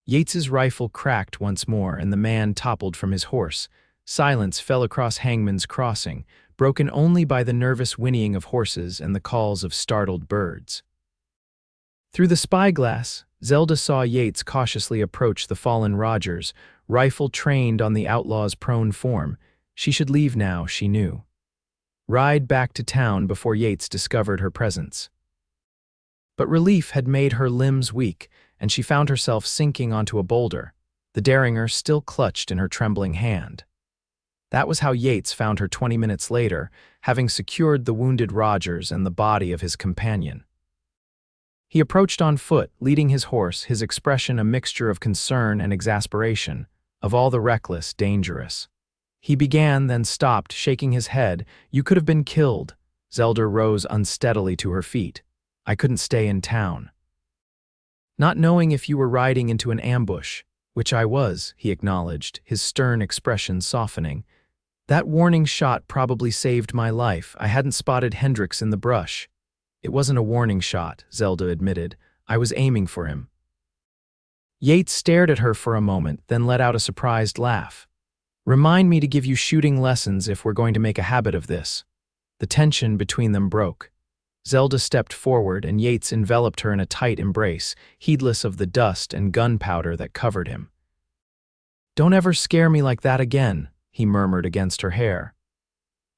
Yates's rifle cracked once more, and the man toppled from his horse. Silence fell across Hangman's Crossing, broken only by the nervous whinnying of horses and the calls of startled birds. Through the spyglass, Zelda saw Yates cautiously approach the fallen Rogers, rifle trained on the outlaw's prone form. She should leave now, she knew. Ride back to town before Yates discovered her presence. But relief had made her limbs weak, and she found herself sinking onto a boulder, the derringer still clutched in her trembling hand. That was how Yates found her 20 minutes later, having secured the wounded Rogers and the body of his companion. He approached on foot, leading his horse, his expression a mixture of concern and exasperation, of all the reckless, dangerous. He began, then stopped, shaking his head. "You could have been killed." Zelda rose unsteadily to her feet. "I couldn't stay in town." "Not knowing if you were riding into an ambush." "Which I was," he acknowledged, his stern expression softening. "That warning shot probably saved my life. I hadn't spotted Hendricks in the brush." "It wasn't a warning shot," Zelda admitted. "I was aiming for him." Yates stared at her for a moment, then let out a surprised laugh. "Remind me to give you shooting lessons if we're going to make a habit of this." The tension between them broke. Zelda stepped forward, and Yates enveloped her in a tight embrace, heedless of the dust and gunpowder that covered him. "Don't ever scare me like that again," he murmured against her hair.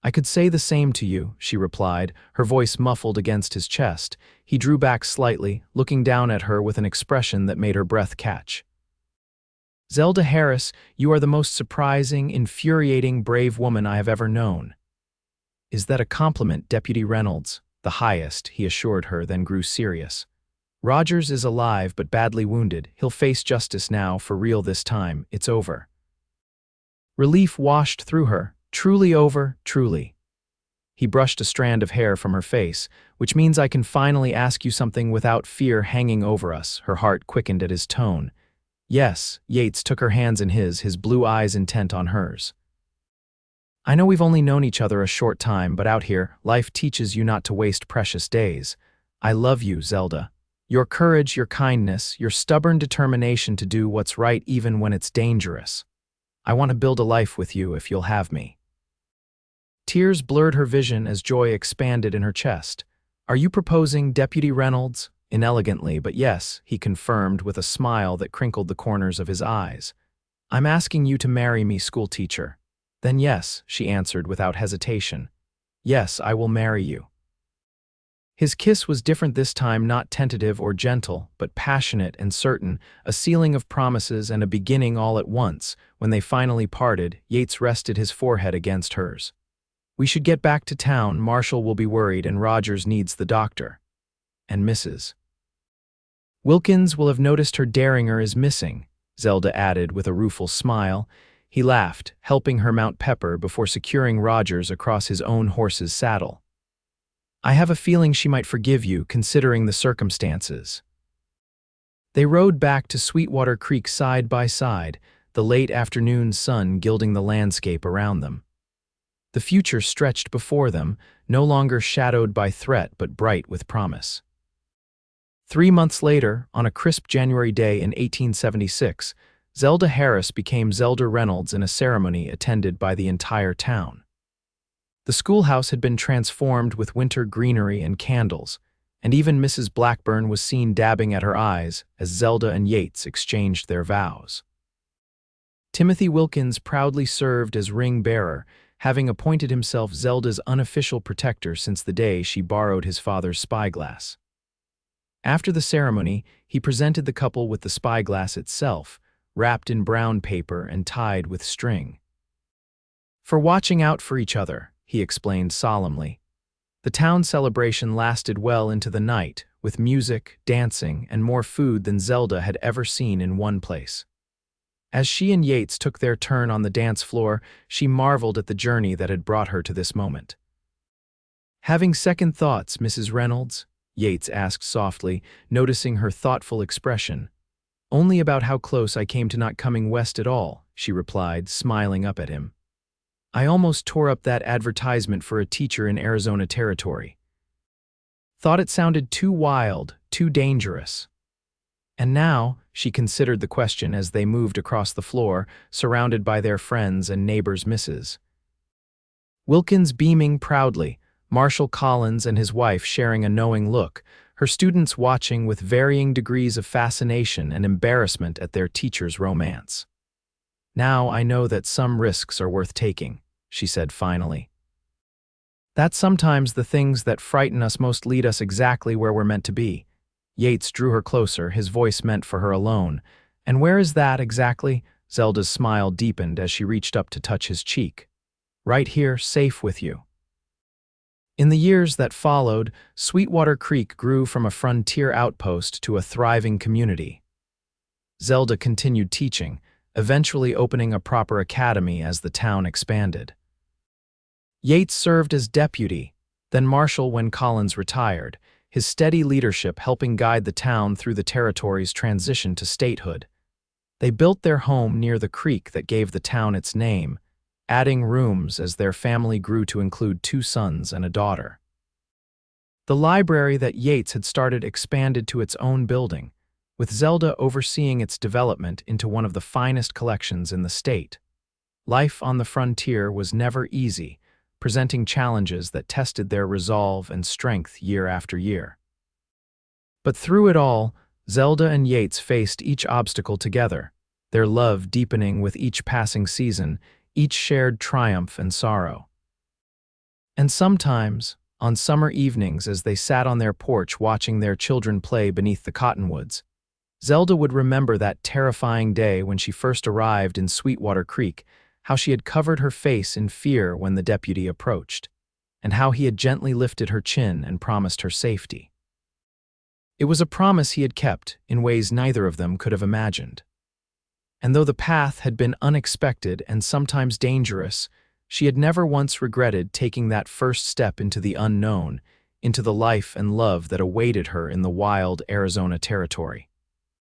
"I could say the same to you," she replied, her voice muffled against his chest. He drew back slightly, looking down at her with an expression that made her breath catch. "Zelda Harris, you are the most surprising, infuriating, brave woman I have ever known." "Is that a compliment, Deputy Reynolds?" "The highest," he assured her, then grew serious. "Rogers is alive but badly wounded. He'll face justice now, for real this time. It's over." Relief washed through her. "Truly over, truly." He brushed a strand of hair from her face. "Which means I can finally ask you something without fear hanging over us." Her heart quickened at his tone. "Yes." Yates took her hands in his blue eyes intent on hers. I know we've only known each other a short time, but out here, life teaches you not to waste precious days. I love you, Zelda. Your courage, your kindness, your stubborn determination to do what's right even when it's dangerous. I want to build a life with you if you'll have me." Tears blurred her vision as joy expanded in her chest. "Are you proposing, Deputy Reynolds?" Inelegantly, but yes, he confirmed with a smile that crinkled the corners of his eyes. "I'm asking you to marry me, schoolteacher." "Then yes," she answered without hesitation. "Yes, I will marry you." His kiss was different this time, not tentative or gentle, but passionate and certain, a sealing of promises and a beginning all at once. When they finally parted, Yates rested his forehead against hers. "We should get back to town. Marshall will be worried and Rogers needs the doctor." "And Mrs. Wilkins will have noticed her derringer is missing," Zelda added with a rueful smile. He laughed, helping her mount Pepper before securing Rogers across his own horse's saddle. "I have a feeling she might forgive you, considering the circumstances." They rode back to Sweetwater Creek side by side, the late afternoon sun gilding the landscape around them. The future stretched before them, no longer shadowed by threat but bright with promise. 3 months later, on a crisp January day in 1876, Zelda Harris became Zelda Reynolds in a ceremony attended by the entire town. The schoolhouse had been transformed with winter greenery and candles, and even Mrs. Blackburn was seen dabbing at her eyes as Zelda and Yates exchanged their vows. Timothy Wilkins proudly served as ring-bearer, having appointed himself Zelda's unofficial protector since the day she borrowed his father's spyglass. After the ceremony, he presented the couple with the spyglass itself, wrapped in brown paper and tied with string. "For watching out for each other," he explained solemnly. The town celebration lasted well into the night, with music, dancing, and more food than Zelda had ever seen in one place. As she and Yates took their turn on the dance floor, she marveled at the journey that had brought her to this moment. "Having second thoughts, Mrs. Reynolds?" Yates asked softly, noticing her thoughtful expression. "Only about how close I came to not coming west at all," she replied, smiling up at him. "I almost tore up that advertisement for a teacher in Arizona Territory. Thought it sounded too wild, too dangerous." And now, she considered the question as they moved across the floor, surrounded by their friends and neighbors' misses. Wilkins beaming proudly, Marshall Collins and his wife sharing a knowing look, her students watching with varying degrees of fascination and embarrassment at their teacher's romance. "Now I know that some risks are worth taking," she said finally. "That sometimes the things that frighten us most lead us exactly where we're meant to be." Yates drew her closer, his voice meant for her alone. "And where is that exactly?" Zelda's smile deepened as she reached up to touch his cheek. "Right here, safe with you." In the years that followed, Sweetwater Creek grew from a frontier outpost to a thriving community. Zelda continued teaching, eventually opening a proper academy as the town expanded. Yates served as deputy, then marshal when Collins retired, his steady leadership helping guide the town through the territory's transition to statehood. They built their home near the creek that gave the town its name, adding rooms as their family grew to include 2 sons and a daughter. The library that Yates had started expanded to its own building, with Zelda overseeing its development into one of the finest collections in the state. Life on the frontier was never easy, presenting challenges that tested their resolve and strength year after year. But through it all, Zelda and Yates faced each obstacle together, their love deepening with each passing season, each shared triumph and sorrow. And sometimes, on summer evenings as they sat on their porch watching their children play beneath the cottonwoods, Zelda would remember that terrifying day when she first arrived in Sweetwater Creek, how she had covered her face in fear when the deputy approached, and how he had gently lifted her chin and promised her safety. It was a promise he had kept in ways neither of them could have imagined. And though the path had been unexpected and sometimes dangerous, she had never once regretted taking that first step into the unknown, into the life and love that awaited her in the wild Arizona Territory.